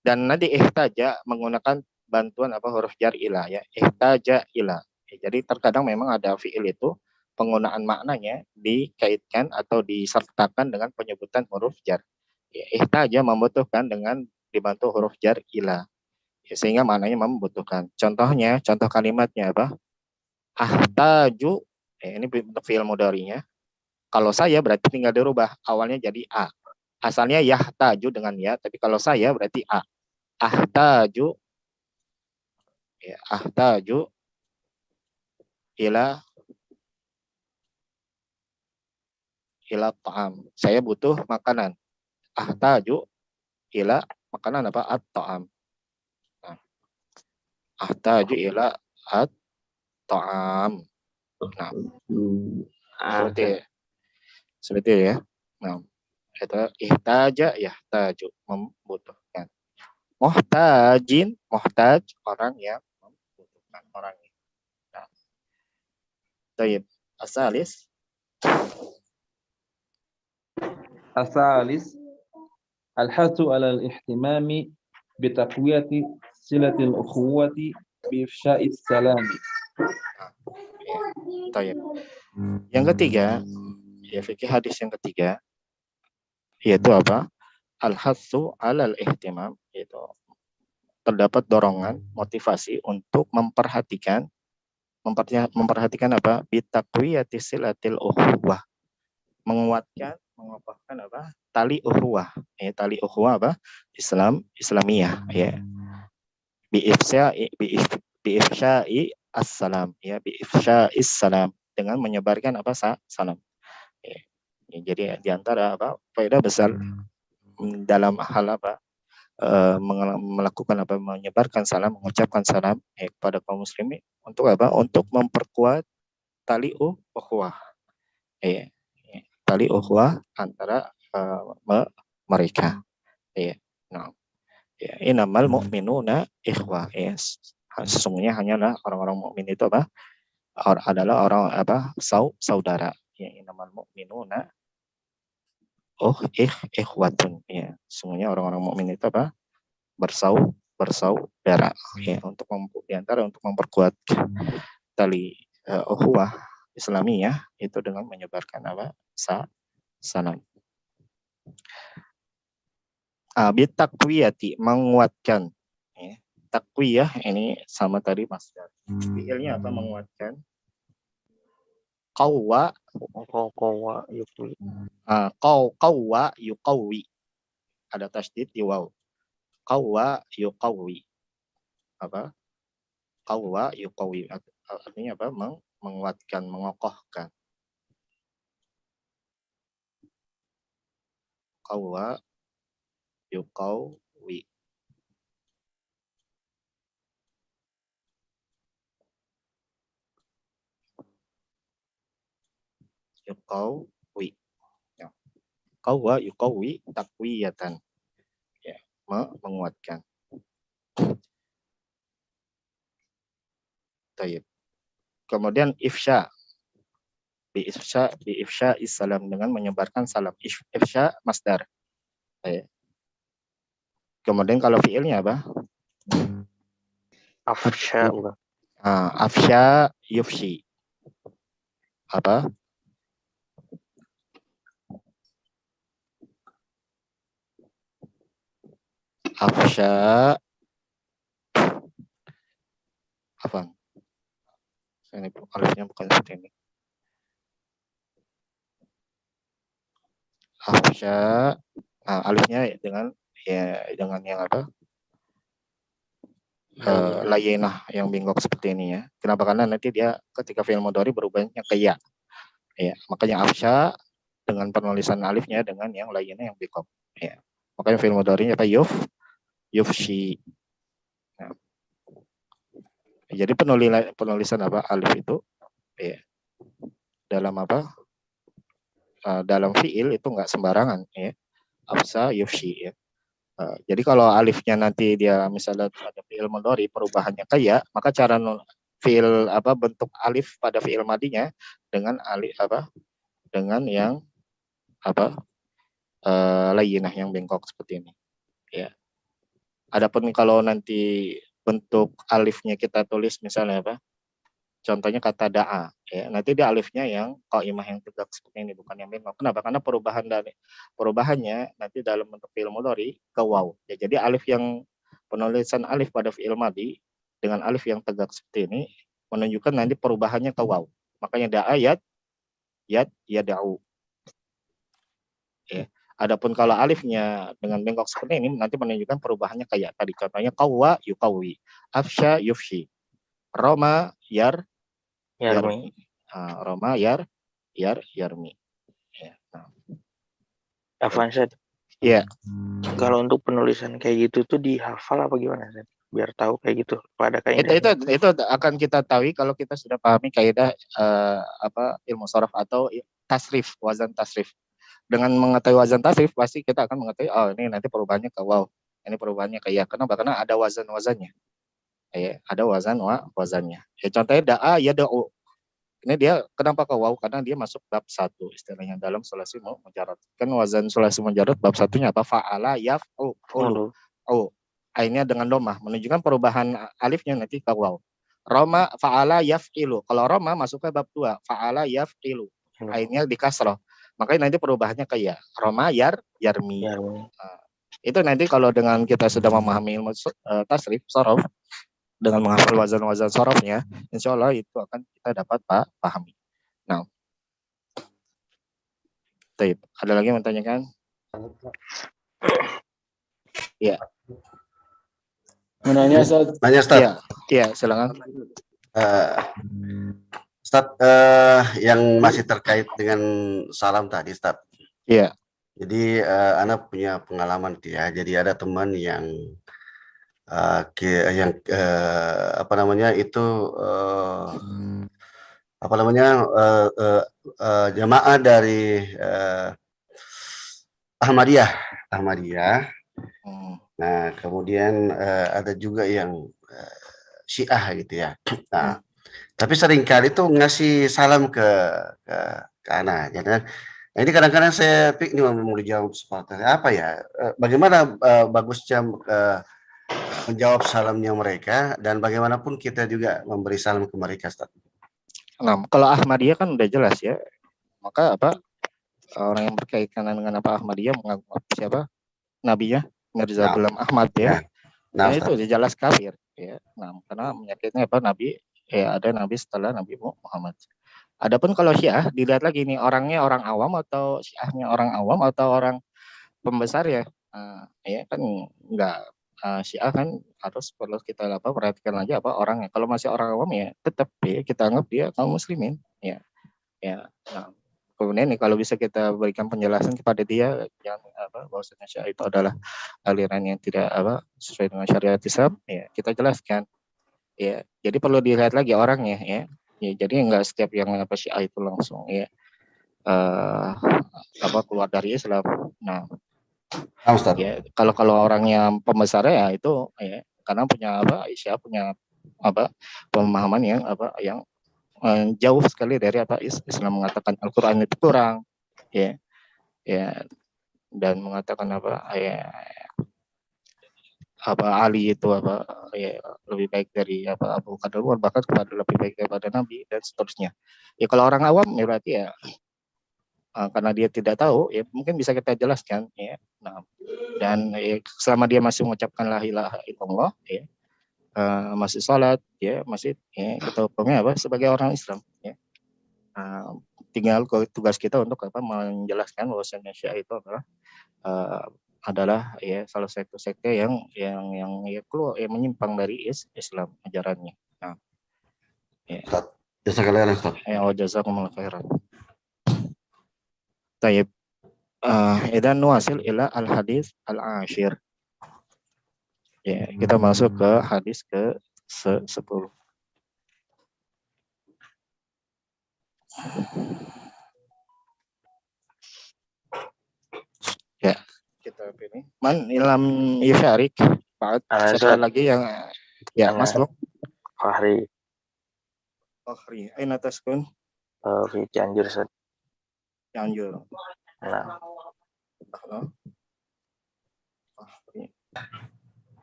Speaker 1: Dan nanti ihtaja menggunakan bantuan apa huruf jar ila, ya. Ihtaja ila. Ya, jadi terkadang memang ada fiil itu penggunaan maknanya dikaitkan atau disertakan dengan penyebutan huruf jar. Ya, ihtaja membutuhkan dengan dibantu huruf jar ila. Ya, sehingga maknanya membutuhkan. Contohnya, contoh kalimatnya apa? Ahtaju, ini bentuk fiil mudhari'nya. Kalau saya berarti tinggal dirubah, awalnya jadi a. Asalnya yahtaju dengan ya, tapi kalau saya berarti a. Ahtaju, ya, ahtaju ila ta'am. Saya butuh makanan. Ahtaju ila makanan apa? At-ta'am. Nah, ahtaju ila at-ta'am. Nah, seperti ya. Nah, itu ihtaja yahtaju, membutuhkan. Muhtajin, muhtaj orang yang membutuhkan, orang ini. Nah, baik. Asalis.
Speaker 11: الثالث الحث على الاهتمام بتقوية صلة الأخوة بإفشاء السلام.
Speaker 1: Baik. Yang ketiga, ya fikih hadis yang ketiga, yaitu apa? Al-hatsu 'alal ihtimam, yaitu terdapat dorongan, motivasi untuk memperhatikan apa? Bitaqwiyati silatil ukhuwah. Mengokohkan apa? Tali ukhuwah. Tali ukhuwah apa? Islamiyah, ya. Biifsya'i as-salam, ya, biifsya'is salam, dengan menyebarkan apa? Salam. Ya. Jadi di antara apa? Faedah besar dalam hal apa? Melakukan apa? Menyebarkan salam, mengucapkan salam kepada kaum muslimin untuk apa? Untuk memperkuat tali ukhuwah. Ya. Tali ukhuwah antara mereka. Ya. Nah, ya, innamal mu'minuna ikhwah. Ya. Sesungguhnya hanyalah orang-orang mukmin itu apa? Adalah orang apa? Saudara. Ya, innamal mu'minuna ikhwatun. Ya. Sesungguhnya orang-orang mukmin itu apa? Bersaudara. Ya, untuk diantara untuk memperkuat tali ukhuwah Islamiyah itu dengan menyebarkan apa? Salam. Bitakwiyati, menguatkan. Ya. Takwiyah ini sama tadi masdar. Fiilnya apa? Menguatkan. Qawwa yuqawwi. Ada tasydid di waw. Qawwa yuqawwi. Apa? Qawwa yuqawi artinya apa? Menguatkan, mengokohkan. Qawwa yuqawi. Yuqawi. Ya. Qawwa yuqawi taqwiyatan. Ya, menguatkan. Tayyib. Kemudian ifsya. Bi ifsya salam dengan menyebarkan salam. Ifsya masdar. Ya. Kemudian kalau fiilnya apa?
Speaker 4: Afsha.
Speaker 1: Afsya yufshi. Apa? Afsya apa? Ini alifnya bukan seperti ini. Afsya alifnya dengan yang apa? Layenah yang bengkok seperti ini ya. Kenapa? Karena nanti dia ketika fi'il mudhari berubahnya ke ya. Ya, makanya afsya dengan penulisan alifnya dengan yang lainnya yang bengkok. Ya. Makanya fi'il mudharinya apa? Yufshi. Nah. Jadi penulisan apa? Alif itu ya. Dalam apa? Dalam fi'il itu enggak sembarangan ya. Afsa yufshi ya. Jadi kalau alifnya nanti dia misalnya pada fi'il mudhari perubahannya ke ya, maka cara fi'il apa bentuk alif pada fi'il madinya dengan alif apa? Dengan yang apa? Layyinah yang bengkok seperti ini. Ya. Adapun kalau nanti bentuk alifnya kita tulis misalnya apa? Contohnya kata da'a ya. Nanti dia alifnya yang qaimah yang tegak seperti ini bukan yang bengkok. Kenapa? Karena perubahannya nanti dalam bentuk fi'il mudhari ke waw. Ya, jadi alif yang penulisan alif pada fi'il madi dengan alif yang tegak seperti ini menunjukkan nanti perubahannya ke waw. Makanya da'a yad'u. Ya. Adapun kalau alifnya dengan bengkok seperti ini nanti menunjukkan perubahannya kayak tadi contohnya qawwa yuqawi, afsha yufshi, roma yarmi. Roma yarmi. Ya. Nah.
Speaker 4: Avanzat.
Speaker 1: Iya.
Speaker 4: Kalau untuk penulisan kayak gitu tuh dihafal apa gimana, Zat? Biar tahu kayak gitu pada kaidah.
Speaker 1: Itu akan kita tahu kalau kita sudah pahami kaidah ilmu sharaf atau tasrif, wazan tasrif. Dengan mengetahui wazan tasrif pasti kita akan mengetahui ini nanti perubahannya ke waw, ini perubahannya ke ya. Kenapa? Karena ada wazannya. Ya, ada wazannya. Ya, contohnya da'a yad'u. Ini dia kenapa ke waw? Karena dia masuk bab 1 istilahnya dalam sulasi mujarrad. Kan wazan sulasi mujarrad bab 1-nya apa? Fa'ala yaf'ulu. Ainnya dengan domah menunjukkan perubahan alifnya nanti ke waw. Roma fa'ala yaf'ilu. Kalau roma masuk ke bab 2, fa'ala yaf'ilu. Ainnya di kasroh. Makanya nanti perubahannya ke ya. Roma yarmi. Itu nanti kalau dengan kita sudah memahami ilmu tasrif, sorof, dengan menghafal wazan-wazan sorofnya, insya Allah itu akan kita dapat pahami. Nah, ada lagi yang menanyakan? Iya.
Speaker 3: Menanya Ustaz.
Speaker 7: Nanya Ustaz.
Speaker 1: Iya, silakan.
Speaker 7: Ustaz, yang masih terkait dengan salam tadi, Ustaz.
Speaker 1: Iya.
Speaker 7: Jadi anak punya pengalaman ya. Jadi ada teman yang jamaah dari Ahmadiyah. Nah, kemudian ada juga yang Syiah gitu ya. Nah, tapi seringkali itu ngasih salam ke anak. Ya kan? Nah, ini kadang-kadang saya pikir mau dijawab seperti apa ya? Bagaimana bagusnya menjawab salamnya mereka dan bagaimanapun kita juga memberi salam ke mereka, Ustaz.
Speaker 1: Nah, kalau Ahmadiyah kan udah jelas ya. Maka orang yang berkaitan dengan Ahmadiyah mengaku siapa? Nabinya Mirza Ghulam Ahmad ya. Nah, itu jelas kafir ya. Nah, karena menyakitnya Nabi ada nabi setelah Nabi Muhammad. Adapun kalau Syiah dilihat lagi nih orangnya orang awam atau Syiahnya orang awam atau orang pembesar ya. Ya kan enggak Syiah kan harus perlu kita perhatikan lagi orangnya. Kalau masih orang awam ya tetap ya kita anggap dia kaum muslimin ya. Nah, kemudian nih kalau bisa kita berikan penjelasan kepada dia yang bahwasanya Syiah itu adalah aliran yang tidak sesuai dengan syariat Islam ya, kita jelaskan ya. Jadi perlu dilihat lagi orangnya ya. Jadi enggak setiap yang Syiah itu langsung ya keluar dari Islam. Nah, ya kalau orangnya pembesarnya ya itu ya karena punya Syiah punya pemahaman yang yang jauh sekali dari Islam mengatakan Al-Qur'an itu kurang ya dan mengatakan Ali itu ya lebih baik dari Abu Bakar, bahkan lebih baik daripada Nabi dan seterusnya. Ya kalau orang awam ya berarti ya karena dia tidak tahu ya mungkin bisa kita jelaskan ya. Nah, dan selama dia masih mengucapkan la ilaha illallah ya masih sholat ya masih ya, kita hukumnya sebagai orang Islam ya. Tinggal tugas kita untuk menjelaskan bahwasanya Syiah itu adalah ya salah satu sekte yang keluar menyimpang dari Islam ajarannya. Nah, ya.
Speaker 7: Jazakallahu khairan.
Speaker 1: Ya, jazakumullahu khairan. Tayyib. Idan nuwasil ila al-hadis al-ashir. Ya, kita masuk ke hadis ke 10. Ya, kita pilih. Man ilam yusyarik. Sekali lagi yang ya Mas Bro.
Speaker 4: Fahri.
Speaker 1: Aina taskun?
Speaker 4: Fi Cianjur, Ustaz.
Speaker 1: Cianjur.
Speaker 4: Nah.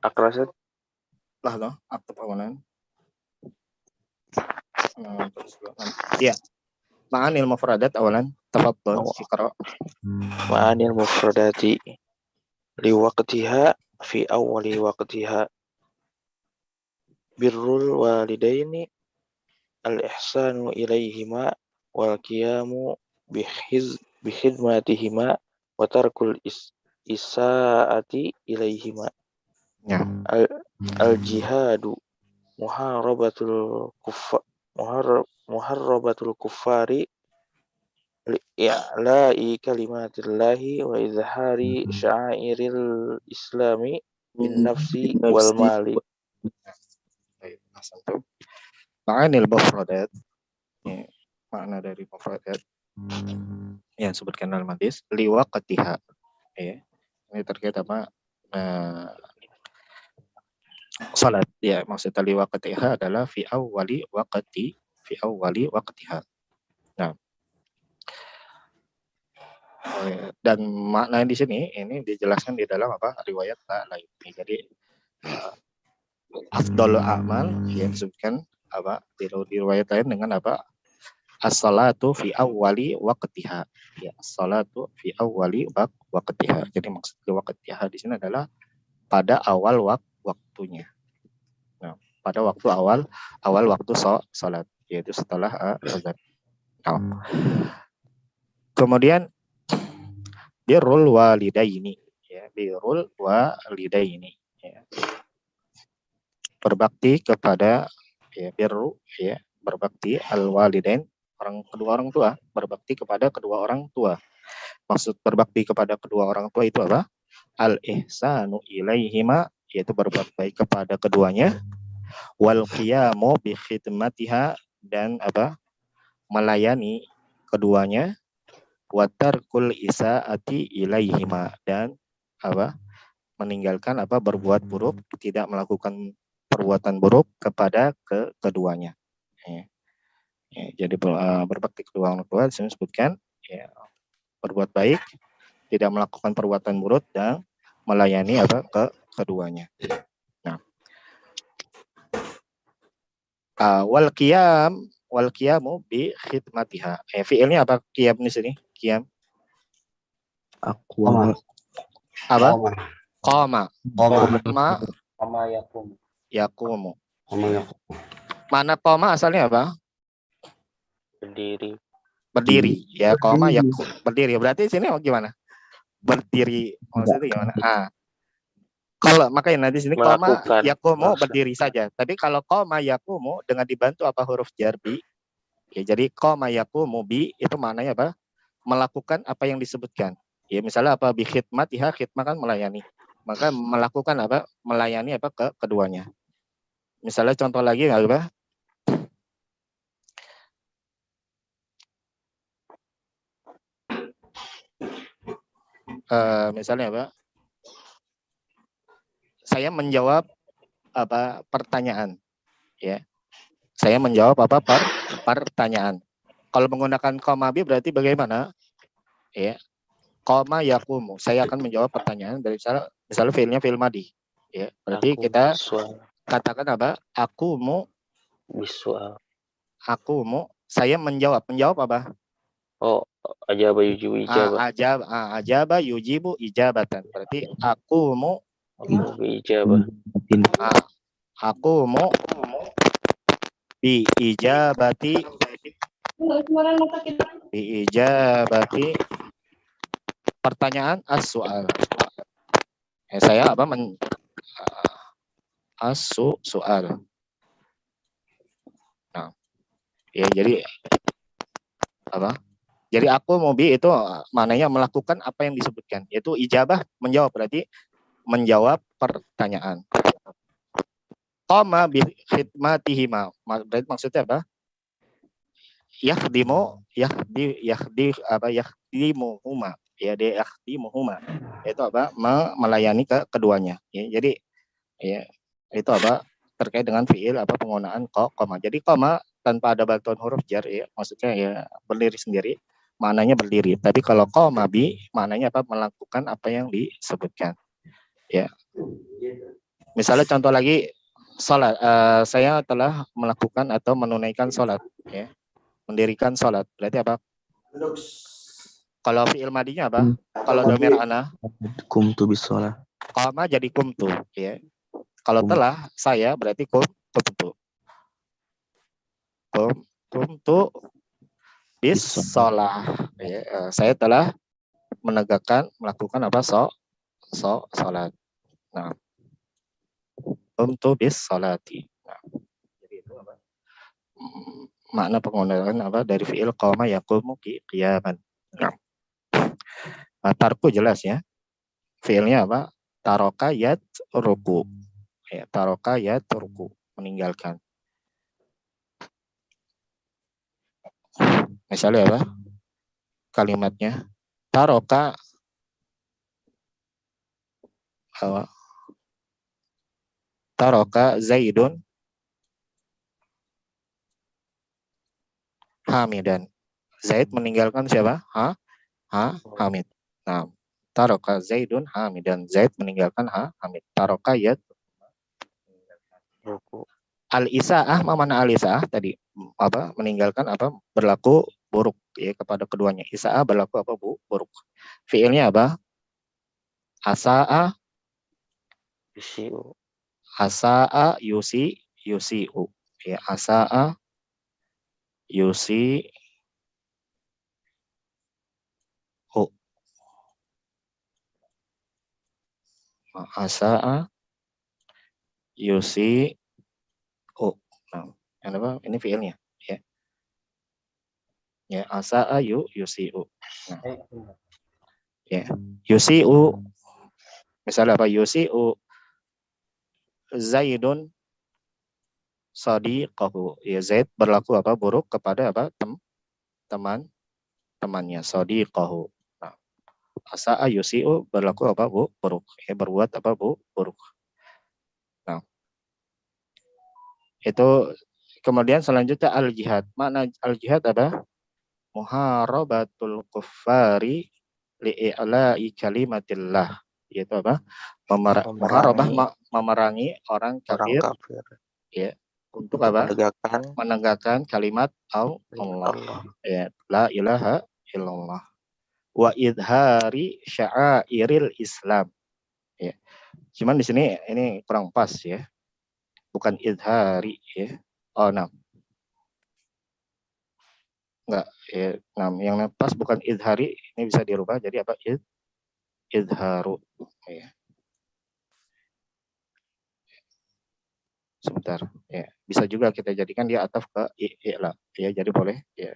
Speaker 4: Akrasat.
Speaker 1: Lah, aktif awalan. Ya. Ma'anil mufradat awalan. Tafadhal Iqra.
Speaker 4: Ma'anil mufradati liwaqtiha fi awwali waqtiha. Birrul walidaini al-ihsanu ilaihima wal qiyamu bihidmatihima wa tarkul isaati ilaihima.
Speaker 1: Ya.
Speaker 4: Al-jihadu muharabatul kuffari li'la'i kalimatillahi wa izhari sya'airil islami bin nafsi wal mali.
Speaker 1: Ma'anil mufradat. Ya, makna dari mufradat yang sebutkan dalam hadis liwaqtiha ya. Ini terkait salat ya, maksud liwaqtiha adalah fi awwali waqtiha. Nah, dan makna di sini ini dijelaskan di dalam riwayat lain. Jadi afdhalul a'mal yang disebutkan di riwayat lain dengan as-salatu fi awwali waqtiha. Ya, as-salatu fi awwali waqtiha. Jadi maksud waqtiha di sini adalah pada awal waktunya. Nah, pada waktu awal waktu salat, yaitu setelah azan. Nah, kemudian birrul walidaini ya, birrul walidaini ya. Berbakti kepada ya birru ya, berbakti al-walidain kedua orang tua, berbakti kepada kedua orang tua. Maksud berbakti kepada kedua orang tua itu apa? Al-ihsanu ilaihima, yaitu berbuat baik kepada keduanya, wal qiyamu bi khidmatiha, dan melayani keduanya, wa tarkul isaati ilaihima, dan meninggalkan berbuat buruk, tidak melakukan perbuatan buruk kepada keduanya. Ya, jadi berbakti kedua orang tua disini disebutkan ya, berbuat baik, tidak melakukan perbuatan buruk, dan melayani keduanya. Nah, wal qiyamu bi khidmatiha. Fiilnya apa? Qiyam di sini. Qiyam.
Speaker 8: Qama.
Speaker 1: Yaqumu. Mana qama asalnya apa? Berdiri ya, qama berdiri. Berarti sini gimana? Berdiri maksudnya gimana? Kalau makanya nanti sini koma
Speaker 4: Melakukan.
Speaker 1: yakumu
Speaker 4: Maksud.
Speaker 1: berdiri saja. Tapi kalau koma yakumu dengan dibantu apa huruf jar bi, ya, jadi koma yakumu bi itu maknanya apa? Melakukan apa yang disebutkan. Ya misalnya apa bi khidmat, ya khidmat kan melayani. Maka melakukan apa? Melayani apa ke keduanya. Misalnya contoh lagi nggak apa? Misalnya apa? Saya menjawab apa pertanyaan, ya. Saya menjawab apa pertanyaan. Kalau menggunakan koma bi berarti bagaimana? Ya, koma yakumu. Saya akan menjawab pertanyaan dari misalnya fiilnya fiil madi. Ya, berarti kita katakan apa? Akumu
Speaker 4: Visual.
Speaker 1: Akumu. Saya menjawab. Menjawab apa?
Speaker 4: Oh, ajaba yujibu ijabah.
Speaker 1: Ajaba yujibu ijabatan. Berarti akumu
Speaker 4: Ijabah.
Speaker 1: Akumu bi ijabati pertanyaan as-soal. Saya apa soal. Nah, ya jadi apa? Jadi aku mau bi itu maknanya melakukan apa yang disebutkan, yaitu ijabah menjawab, berarti menjawab pertanyaan. Qama bi khidmatihima, berarti maksudnya apa? Yakhdimuhuma. Ya, yakhdimuhuma. Itu apa? Melayani ke keduanya. Ya, jadi ya itu apa? Terkait dengan fiil apa penggunaan koma. Jadi koma tanpa ada bantuan huruf jar, ya maksudnya ya berdiri sendiri, maknanya berdiri. Tapi kalau koma bi maknanya apa? Melakukan apa yang disebutkan. Ya. Misalnya contoh lagi salat, saya telah melakukan atau menunaikan salat, ya. Mendirikan salat. Berarti apa? Kalau fiil madinya apa? Kalau domir ana
Speaker 4: Kumtu bisolah.
Speaker 1: koma jadi kumtu, ya. Kalau telah saya berarti kumtu. Kumtu bis sholah. Ya, saya telah melakukan apa? Sholat. Nah, kumtu bis sholati. Nah, jadi itu apa? Makna penggunaan apa dari fiil qama yaqumu qiyaman. Nah, tarku jelas ya. Fiilnya apa? Taroka yatruku. Ya, taroka yatruku, meninggalkan. Misalnya apa? Kalimatnya taroka taroka Zaidun Hamidan. Zaid meninggalkan siapa? Hamid. Nah, taroka Zaidun Hamidan. Zaid meninggalkan Hamid. Taroka yat al-isaah, mana al-isaah tadi? Apa? Meninggalkan apa? Berlaku buruk ya kepada keduanya. Isaah berlaku apa? Buruk. Fiilnya apa? Asaa
Speaker 4: Yusiu.
Speaker 1: Asaa yusiu. Ya, asaa yusi asaa yusi nah, apa ini fiilnya ya. Ya, asaa yusiu. Nah, ya, yusiu misalnya apa? Yusiu Zaidun sadiqahu. Ya, Zaid berlaku apa? Buruk kepada apa? Temannya sadiqahu. Nah, asaa yusiu berlaku apa? Buruk. Ya, berbuat apa? Buruk. Nah, itu kemudian selanjutnya al-jihad. Makna al-jihad apa? Muharabatul kuffari li'i'la'i kalimatillah. Yaitu apa? Muharabah memerangi orang kafir. Ya, untuk apa? Menegakkan kalimat Allah. Ya, la ilaha illallah. Wa idhari sya'airil Islam. Ya. Cuman di sini ini kurang pas ya. Bukan idhari ya. Oh, nah. Enggak, ya. Nah, yang pas bukan idhari, ini bisa dirubah jadi apa? Idharu. Ya. sebentar. Ya, bisa juga kita jadikan dia ataf ke i'la. Ya, jadi boleh ya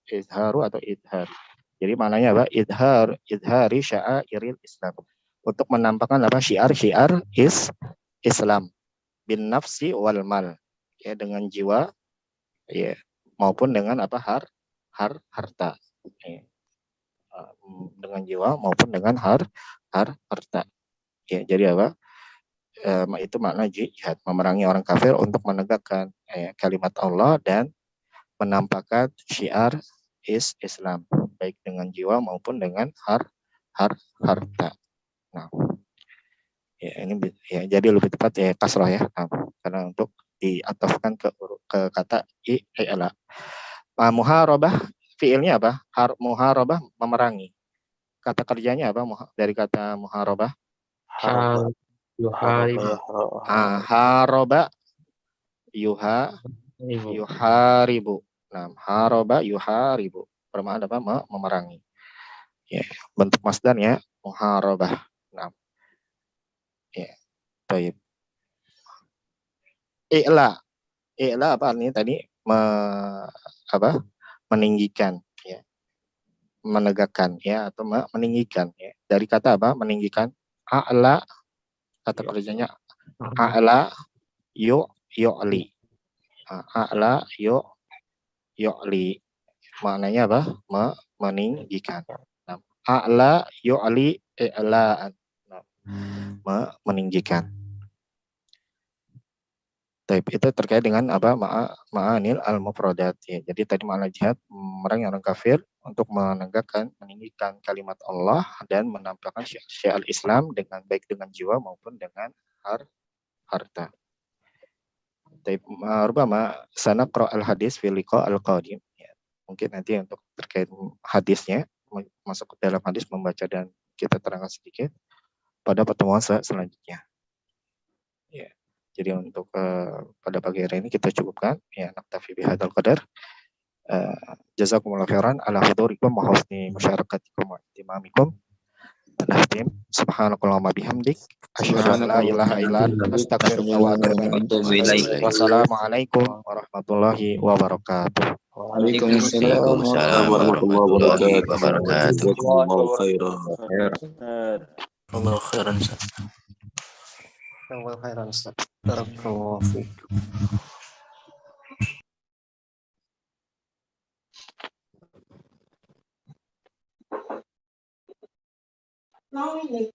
Speaker 1: izharu atau idhar. Jadi maknanya apa? Idhari sya'airil Islam. Untuk menampakkan apa? Syiar-syiar Islam bin nafsi wal mal. Ya, dengan jiwa ya maupun dengan apa? Harta. Ya. Dengan jiwa maupun dengan harta. Ya, jadi apa? Itu makna jihad, memerangi orang kafir untuk menegakkan kalimat Allah dan menampakkan syiar Islam baik dengan jiwa maupun dengan harta. Nah, ya ini ya jadi lebih tepat ya kasroh ya, karena untuk diatofkan ke kata i'la. Muharabah fiilnya apa? Muharabah memerangi. Kata kerjanya apa? Dari kata muharabah? Haroba yuharibu. Nah, haroba yuharibu. Bermakna apa? Memerangi. Ya, bentuk masdarnya muharabah. Nah, ya, baik. I'la apa artinya tadi? Meninggikan, ya, menegakkan, ya, atau meninggikan. Ya. Dari kata apa? Meninggikan. A'la, kata kerjanya a'la yu'li. A'la yu'li. Maknanya apa? Meninggikan. Nah, a'la yu'li i'la'an. Nah, meninggikan. Itu terkait dengan apa? Ma'anil al-mufradat. Ya. Jadi tadi makna jihad memerangi orang kafir untuk menegakkan, meninggikan kalimat Allah dan menampakkan syiar Islam dengan baik dengan jiwa maupun dengan harta. Rubama sanaqra al-hadis fi liqa al-qadim. Ya. Mungkin nanti untuk terkait hadisnya masuk ke dalam hadis membaca dan kita terangkan sedikit pada pertemuan selanjutnya. Ya. Jadi untuk pada pagi hari ini kita cukupkan ya, naktafi bihadzal qadar. Jazakumullahu khairan ala hudurikum wa husni musyarakatikum wa ihtimamikum. Nahtim subhanakallahumma bihamdik asyhadu an la ilaha illa anta astaghfiruka wa atubu ilaik. Wassalamualaikum warahmatullahi wabarakatuh.
Speaker 5: Waalaikumsalam warahmatullahi wabarakatuh. Jazakumullahu khairan.
Speaker 1: Allahu khairan. Allahu khairan. Barakallahu fiik. Mau ini